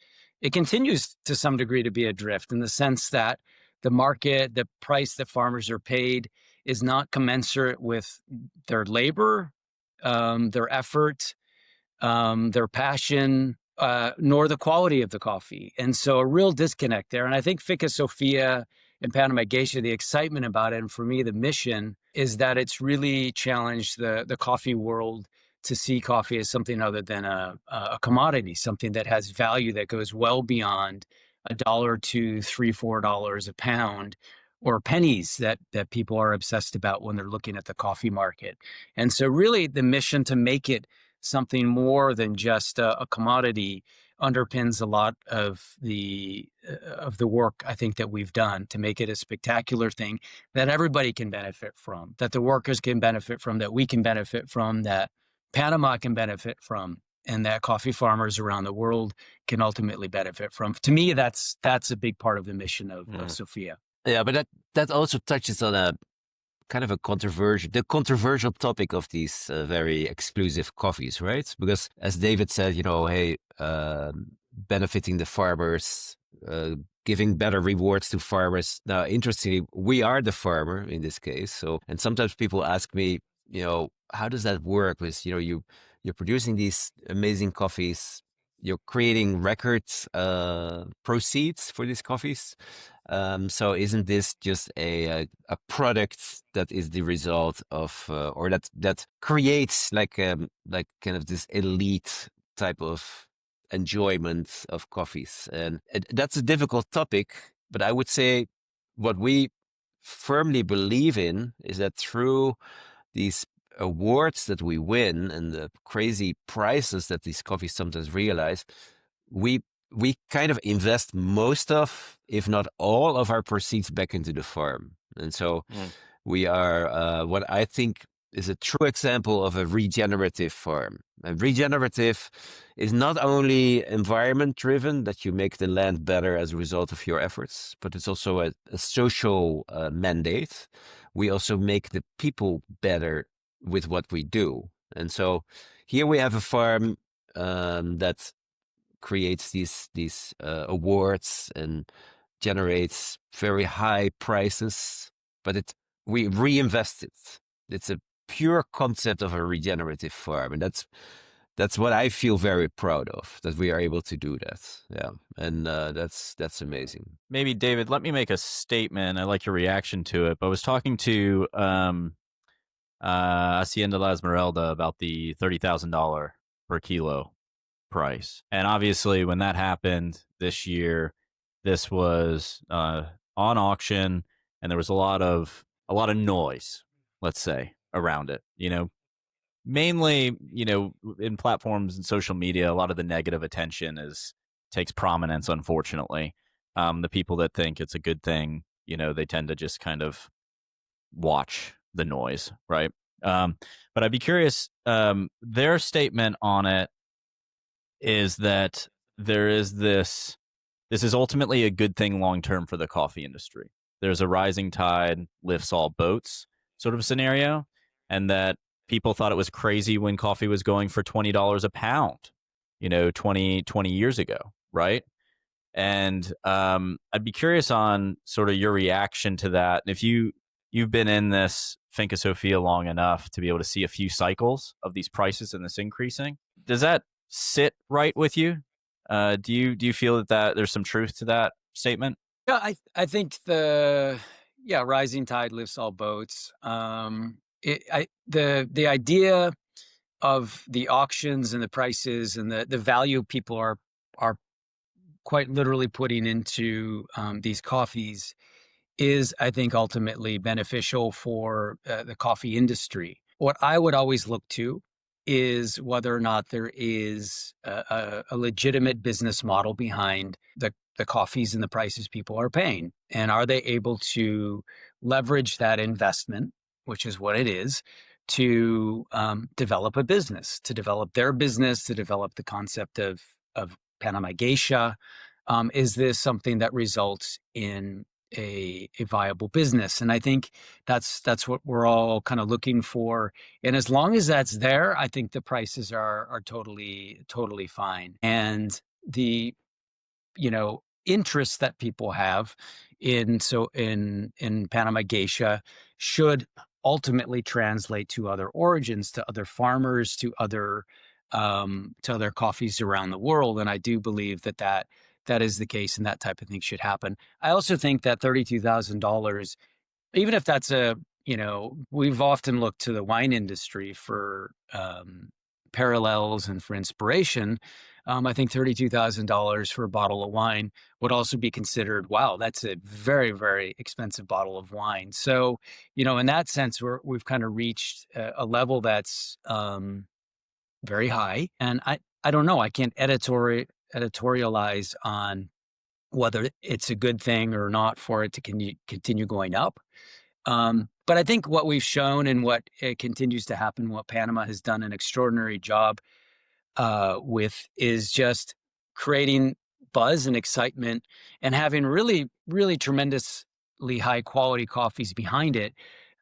it continues to some degree to be adrift in the sense that the market, the price that farmers are paid, is not commensurate with their labor, their effort, their passion, nor the quality of the coffee. And so a real disconnect there. And I think Finca Sophia and Panama Geisha, the excitement about it, and for me, the mission, is that it's really challenged the coffee world to see coffee as something other than a commodity, something that has value that goes well beyond $1 to $3, $4 a pound, or pennies that people are obsessed about when they're looking at the coffee market. And so really the mission to make it something more than just a commodity underpins a lot of the work I think that we've done to make it a spectacular thing that everybody can benefit from, that the workers can benefit from, that we can benefit from, that Panama can benefit from, and that coffee farmers around the world can ultimately benefit from. To me, that's a big part of the mission of Sophia. Yeah, but that also touches on a kind of the controversial topic of these very exclusive coffees, right? Because as David said, hey, benefiting the farmers, giving better rewards to farmers. Now, interestingly, we are the farmer in this case. So, and sometimes people ask me, how does that work? With you're producing these amazing coffees, you're creating record proceeds for these coffees. So isn't this just a product that is the result of, or that creates like kind of this elite type of enjoyment of coffees? And that's a difficult topic, but I would say what we firmly believe in is that through these awards that we win and the crazy prices that these coffees sometimes realize, we kind of invest most of, if not all of our proceeds back into the farm. And so we are what I think is a true example of a regenerative farm. And regenerative is not only environment driven, that you make the land better as a result of your efforts, but it's also a social mandate. We also make the people better with what we do. And so here we have a farm that creates these awards and generates very high prices, but we reinvest it. It's a pure concept of a regenerative farm, and that's what I feel very proud of, that we are able to do that. Yeah, and that's amazing. Maybe David, let me make a statement. I like your reaction to it. But I was talking to Hacienda La Esmeralda about the $30,000 per kilo price, and obviously when that happened this year, this was on auction, and there was a lot of noise, let's say, around it. Mainly, in platforms and social media, a lot of the negative attention takes prominence, unfortunately. The people that think it's a good thing, they tend to just kind of watch the noise, right? But I'd be curious, their statement on it is that there is this is ultimately a good thing long-term for the coffee industry. There's a rising tide lifts all boats sort of scenario, and that people thought it was crazy when coffee was going for $20 a pound, 20 years ago, right? And I'd be curious on sort of your reaction to that. And if you've been in this Finca Sophia long enough to be able to see a few cycles of these prices and this increasing, does that sit right with you? Do you feel that there's some truth to that statement? Yeah, I think rising tide lifts all boats. The idea of the auctions and the prices and the value people are quite literally putting into these coffees is, I think, ultimately beneficial for the coffee industry. What I would always look to is whether or not there is a legitimate business model behind the coffees and the prices people are paying. And are they able to leverage that investment, which is what it is, to develop a business, to develop their business, to develop the concept of Panama Geisha? Is this something that results in a viable business? And I think that's what we're all kind of looking for. And as long as that's there, I think the prices are totally fine. And the interest that people have in Panama Geisha should ultimately translate to other origins, to other farmers, to other coffees around the world. And I do believe that is the case, and that type of thing should happen. I also think that $32,000, even if that's we've often looked to the wine industry for parallels and for inspiration, I think $32,000 for a bottle of wine would also be considered, wow, that's a very, very expensive bottle of wine. So, in that sense, we've kind of reached a level that's very high. And I don't know, I can't editorialize on whether it's a good thing or not for it to continue going up. But I think what we've shown and what continues to happen, what Panama has done an extraordinary job with, is just creating buzz and excitement and having really, really tremendously high quality coffees behind it,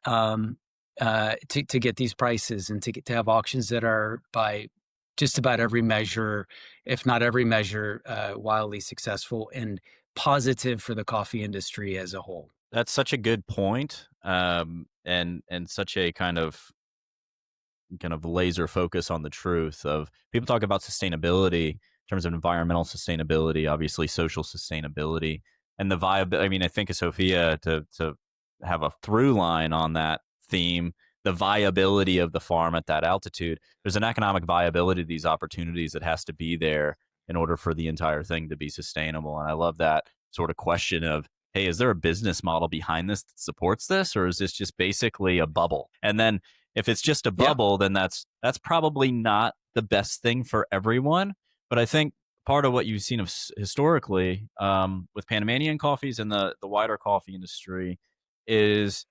to get these prices and to have auctions that are by just about every measure, if not every measure, wildly successful and positive for the coffee industry as a whole. That's such a good point, and such a kind of laser focus on the truth of people talk about sustainability in terms of environmental sustainability, obviously social sustainability, and the viability. I mean, I think of Sophia to have a through line on that theme, the viability of the farm at that altitude. There's an economic viability to these opportunities that has to be there in order for the entire thing to be sustainable. And I love that sort of question of, hey, is there a business model behind this that supports this, or is this just basically a bubble? And then if it's just a bubble, then that's probably not the best thing for everyone. But I think part of what you've seen of historically with Panamanian coffees and the wider coffee industry is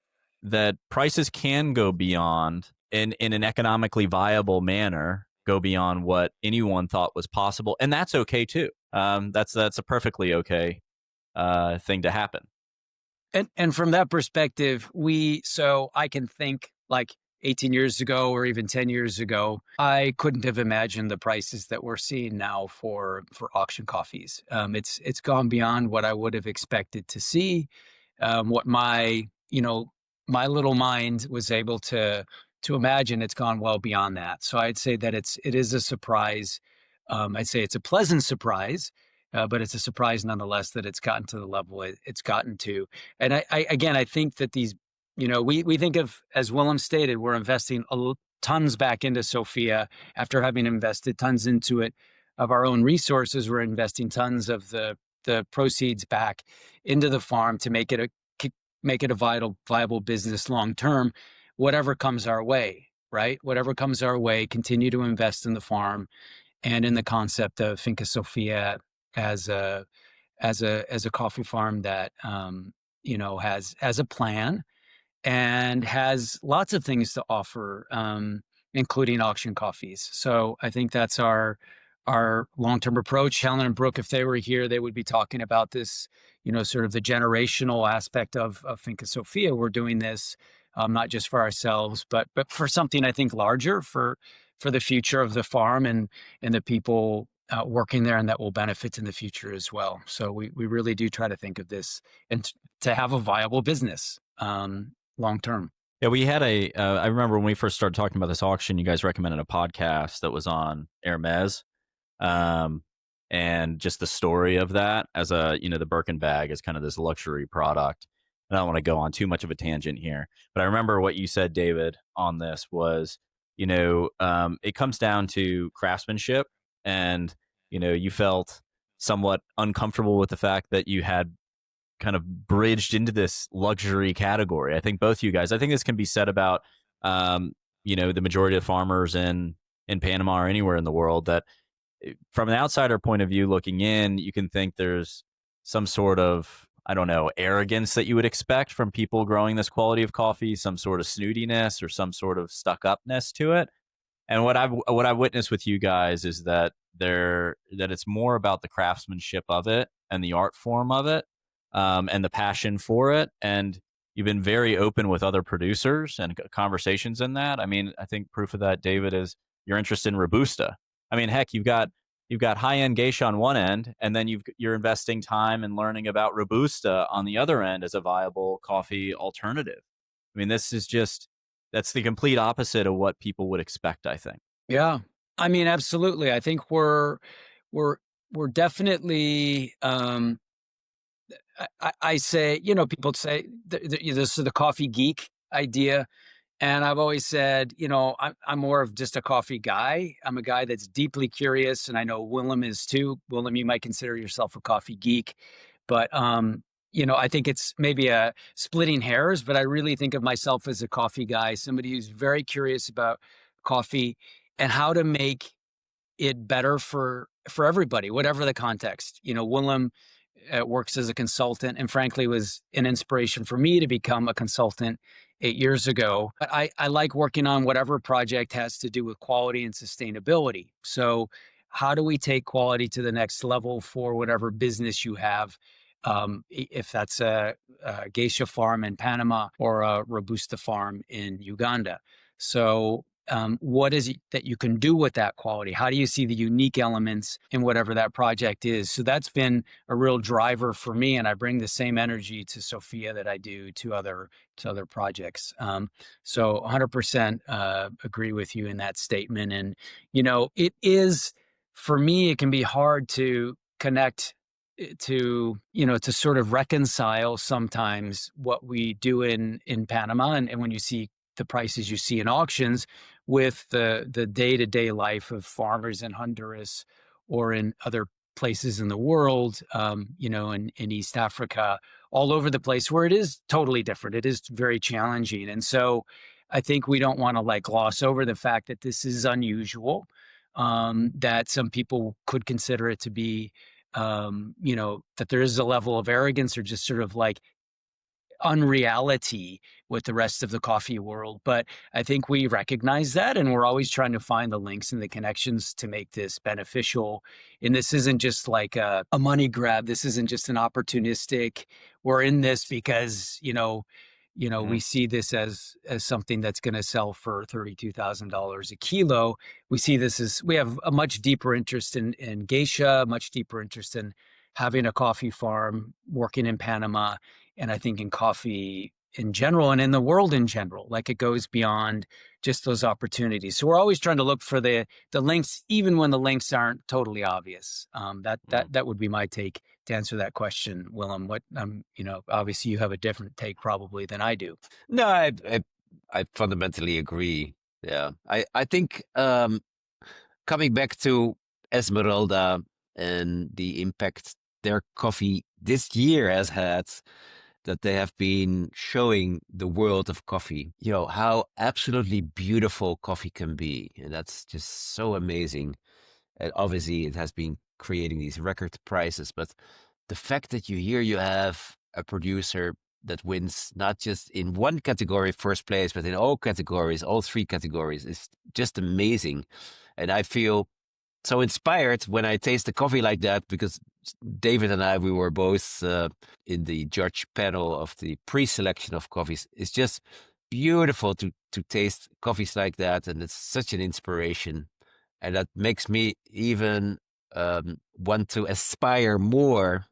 that prices can go beyond, in an economically viable manner, go beyond what anyone thought was possible, and that's okay too. That's a perfectly okay thing to happen. And from that perspective, so I can think like 18 years ago or even 10 years ago, I couldn't have imagined the prices that we're seeing now for auction coffees. It's gone beyond what I would have expected to see. What my little mind was able to imagine, it's gone well beyond that. So I'd say that it is a surprise. I'd say it's a pleasant surprise, but it's a surprise nonetheless that it's gotten to the level it's gotten to. And I think that these, we think of, as Willem stated, we're investing tons back into Sophia after having invested tons into it of our own resources. We're investing tons of the proceeds back into the farm to make it a viable business long term, whatever comes our way, right? Whatever comes our way, continue to invest in the farm and in the concept of Finca Sophia as a coffee farm that has a plan and has lots of things to offer, including auction coffees. So I think that's our long-term approach. Helen and Brooke, if they were here, they would be talking about this, sort of the generational aspect of Finca Sophia. We're doing this not just for ourselves, but for something I think larger for the future of the farm and the people working there, and that will benefit in the future as well. So we really do try to think of this and to have a viable business long term. Yeah, we had I remember when we first started talking about this auction, you guys recommended a podcast that was on Hermes, and just the story of that as the Birkin bag is kind of this luxury product. And I don't want to go on too much of a tangent here, but I remember what you said, David, on this was, it comes down to craftsmanship, and you felt somewhat uncomfortable with the fact that you had kind of bridged into this luxury category. I think both you guys, I think this can be said about, the majority of farmers in Panama or anywhere in the world, that from an outsider point of view looking in, you can think there's some sort of, I don't know, arrogance that you would expect from people growing this quality of coffee, some sort of snootiness or some sort of stuck-upness to it. And what I've witnessed with you guys is that it's more about the craftsmanship of it and the art form of it, and the passion for it. And you've been very open with other producers and conversations in that. I mean, I think proof of that, David, is your interest in Robusta. I mean, heck, you've got high-end Geisha on one end, and then you're investing time and learning about Robusta on the other end as a viable coffee alternative. I mean, that's the complete opposite of what people would expect, I think. Yeah, I mean, absolutely. I think we're definitely. I say, people say this is the coffee geek idea. And I've always said, I'm more of just a coffee guy. I'm a guy that's deeply curious, and I know Willem is too. Willem, you might consider yourself a coffee geek, but I think it's maybe a splitting hairs, but I really think of myself as a coffee guy, somebody who's very curious about coffee and how to make it better for everybody, whatever the context. Willem works as a consultant and frankly was an inspiration for me to become a consultant 8 years ago. But I like working on whatever project has to do with quality and sustainability. So how do we take quality to the next level for whatever business you have? If that's a geisha farm in Panama or a Robusta farm in Uganda. So what is it that you can do with that quality? How do you see the unique elements in whatever that project is? So that's been a real driver for me, and I bring the same energy to Sophia that I do to other projects. So 100% agree with you in that statement. And it is, for me, it can be hard to connect to sort of reconcile sometimes what we do in Panama and when you see the prices you see in auctions with the day-to-day life of farmers in Honduras or in other places in the world, in East Africa, all over the place, where it is totally different. It is very challenging. And so I think we don't want to gloss over the fact that this is unusual, that some people could consider it to be, that there is a level of arrogance or just sort of unreality with the rest of the coffee world. But I think we recognize that, and we're always trying to find the links and the connections to make this beneficial. And this isn't just like a money grab. This isn't just an opportunistic, we're in this because, we see this as something that's going to sell for $32,000 a kilo. We see this as, we have a much deeper interest in geisha, much deeper interest in having a coffee farm, working in Panama, and I think in coffee in general and in the world in general. It goes beyond just those opportunities. So we're always trying to look for the links, even when the links aren't totally obvious. That would be my take to answer that question, Willem. What obviously you have a different take probably than I do. No, I fundamentally agree. Yeah, I think coming back to Esmeralda and the impact their coffee this year has had, that they have been showing the world of coffee, how absolutely beautiful coffee can be. And that's just so amazing. And obviously it has been creating these record prices, but the fact that you have a producer that wins not just in one category first place, but in all categories, all three categories, is just amazing. And I feel so inspired when I taste the coffee like that, because David and I, we were both in the judge panel of the pre-selection of coffees. It's just beautiful to taste coffees like that, and it's such an inspiration. And that makes me even want to aspire more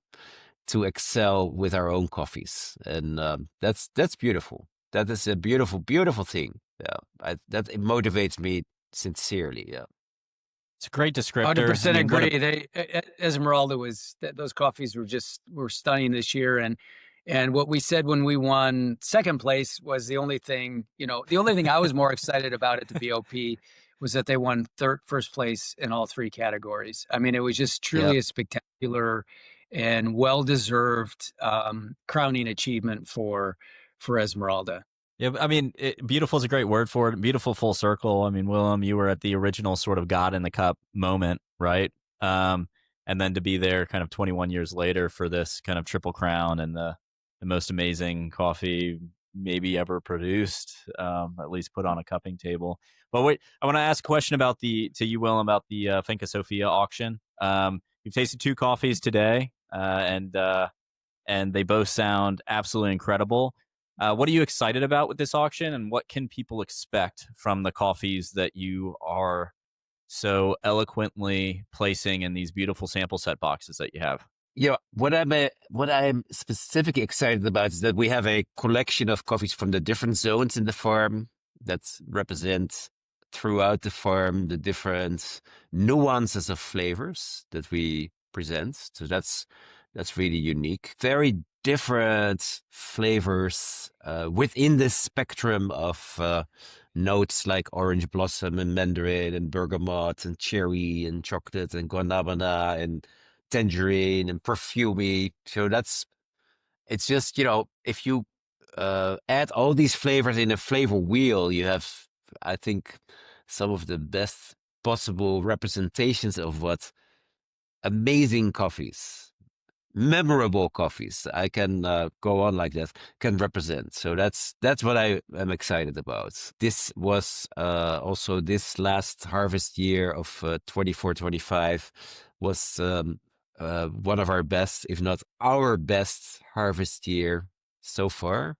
to excel with our own coffees. And that's beautiful. That is a beautiful, beautiful thing. Yeah, that it motivates me sincerely. Yeah. It's a great descriptor. 100% agree. Esmeralda those coffees were stunning this year. And what we said when we won second place was the only thing I was more excited about at the BOP was that they won first place in all three categories. I mean, it was just truly a spectacular and well-deserved crowning achievement for Esmeralda. Yeah, I mean, beautiful is a great word for it. Beautiful full circle. I mean, Willem, you were at the original sort of God in the cup moment, right? And then to be there kind of 21 years later for this kind of triple crown and the most amazing coffee maybe ever produced, at least put on a cupping table. But wait, I want to ask a question to you, Willem, about the Finca Sophia auction. You've tasted two coffees today, and they both sound absolutely incredible. What are you excited about with this auction, and what can people expect from the coffees that you are so eloquently placing in these beautiful sample set boxes that you have? What I'm specifically excited about is that we have a collection of coffees from the different zones in the farm that represent throughout the farm the different nuances of flavors that we present. So that's really unique. Very different flavors within this spectrum of notes like orange blossom and mandarin and bergamot and cherry and chocolate and guanabana and tangerine and perfumey. So it's just, if you add all these flavors in a flavor wheel, you have, I think, some of the best possible representations of what amazing coffees, memorable coffees, I can go on like that, can represent. So that's what I am excited about. This was also this last harvest year of 24-25 was one of our best, if not our best harvest year so far.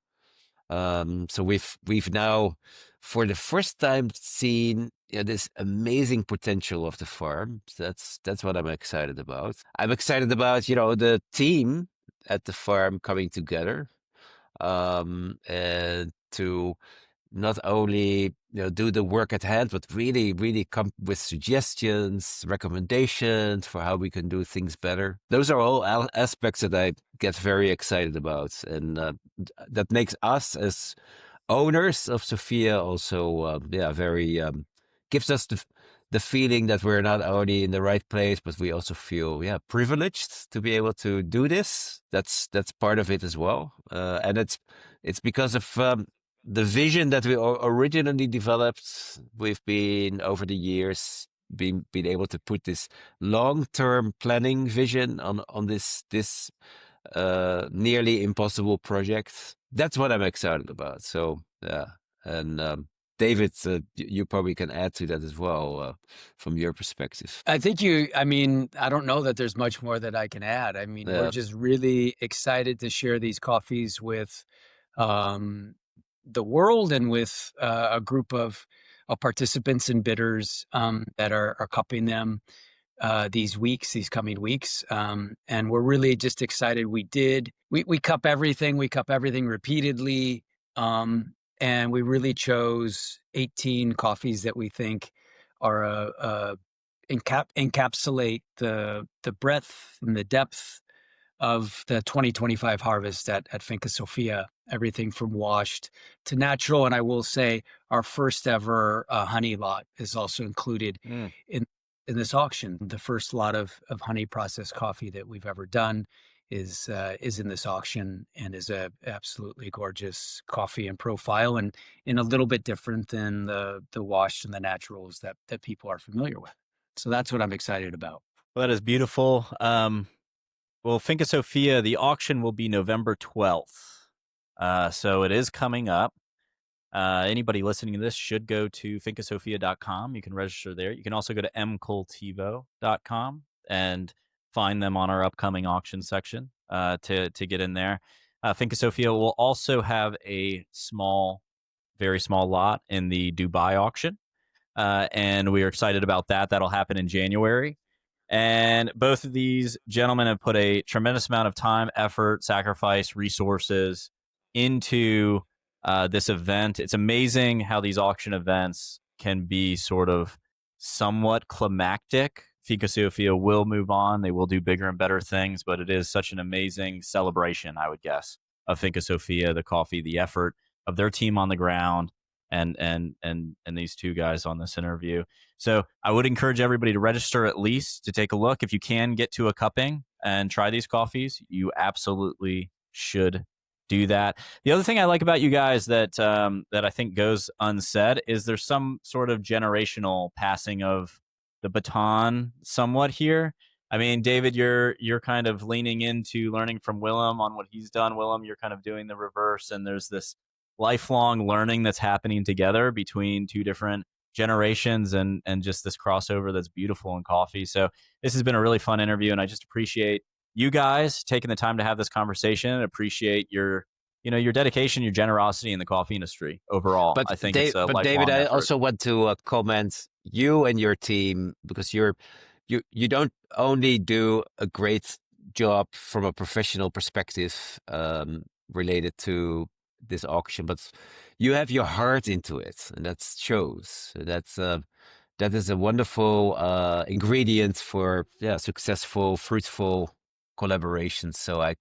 So we've now, for the first time, seen this amazing potential of the farm. That's what I'm excited about. I'm excited about the team at the farm coming together, and to not only do the work at hand, but really come with suggestions, recommendations for how we can do things better. Those are all aspects that I get very excited about, and that makes us as owners of Sophia also very gives us the feeling that we're not only in the right place, but we also feel privileged to be able to do this. That's part of it as well, and it's because of the vision that we originally developed. We've been over the years been able to put this long-term planning vision on this nearly impossible project. That's what I'm excited about. So yeah, and David, you probably can add to that as well from your perspective. I think I don't know that there's much more that I can add. I mean, we're just really excited to share these coffees with the world and with a group of participants and bidders that are cupping them these coming weeks. And we're really just excited. We cup everything. We cup everything repeatedly. And we really chose 18 coffees that we think are encapsulate the breadth and the depth of the 2025 harvest at Finca Sophia. Everything from washed to natural. And I will say our first ever honey lot is also included in this auction. The first lot of honey processed coffee that we've ever done is in this auction, and is a absolutely gorgeous coffee and profile, and a little bit different than the washed and the naturals that people are familiar with. So that's what I'm excited about. Well, that is beautiful. Well, Finca Sophia, the auction will be November 12th. So it is coming up. Anybody listening to this should go to fincasophia.com. You can register there. You can also go to M-Cultivo.com and find them on our upcoming auction section to get in there. Finca Sophia will also have a very small lot in the Dubai auction. And we are excited about that. That'll happen in January. And both of these gentlemen have put a tremendous amount of time, effort, sacrifice, resources into this event. It's amazing how these auction events can be sort of somewhat climactic. Finca Sophia will move on. They will do bigger and better things, but it is such an amazing celebration, I would guess, of Finca Sophia, the coffee, the effort of their team on the ground, and these two guys on this interview. So I would encourage everybody to register, at least to take a look. If you can get to a cupping and try these coffees, you absolutely should do that. The other thing I like about you guys that I think goes unsaid is there's some sort of generational passing of the baton somewhat here. I mean, David, you're kind of leaning into learning from Willem on what he's done. Willem, you're kind of doing the reverse, and there's this lifelong learning that's happening together between two different generations, and just this crossover that's beautiful in coffee. So this has been a really fun interview, and I just appreciate you guys taking the time to have this conversation, and appreciate your dedication, your generosity in the coffee industry overall. But I think it's a lifelong David, I effort. also want to comment you and your team, because you don't only do a great job from a professional perspective related to this auction, but you have your heart into it, and that shows. That is a wonderful ingredient for successful, fruitful collaborations. So I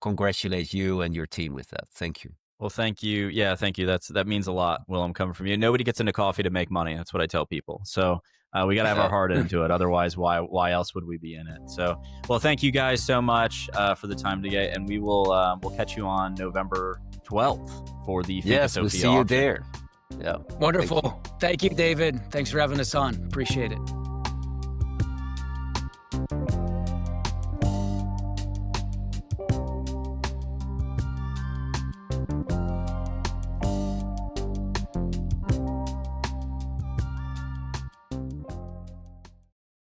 congratulate you and your team with that. Thank you. Well, thank you. Yeah, thank you. That means a lot, Willem, coming from you. Nobody gets into coffee to make money. That's what I tell people. So we got to have our heart into it. Otherwise, why else would we be in it? So, well, thank you guys so much for the time today, and we'll catch you on November 12th for the Finca Sophia we'll see you auction. there. Yeah. Wonderful. Thank you, David. Thanks for having us on. Appreciate it.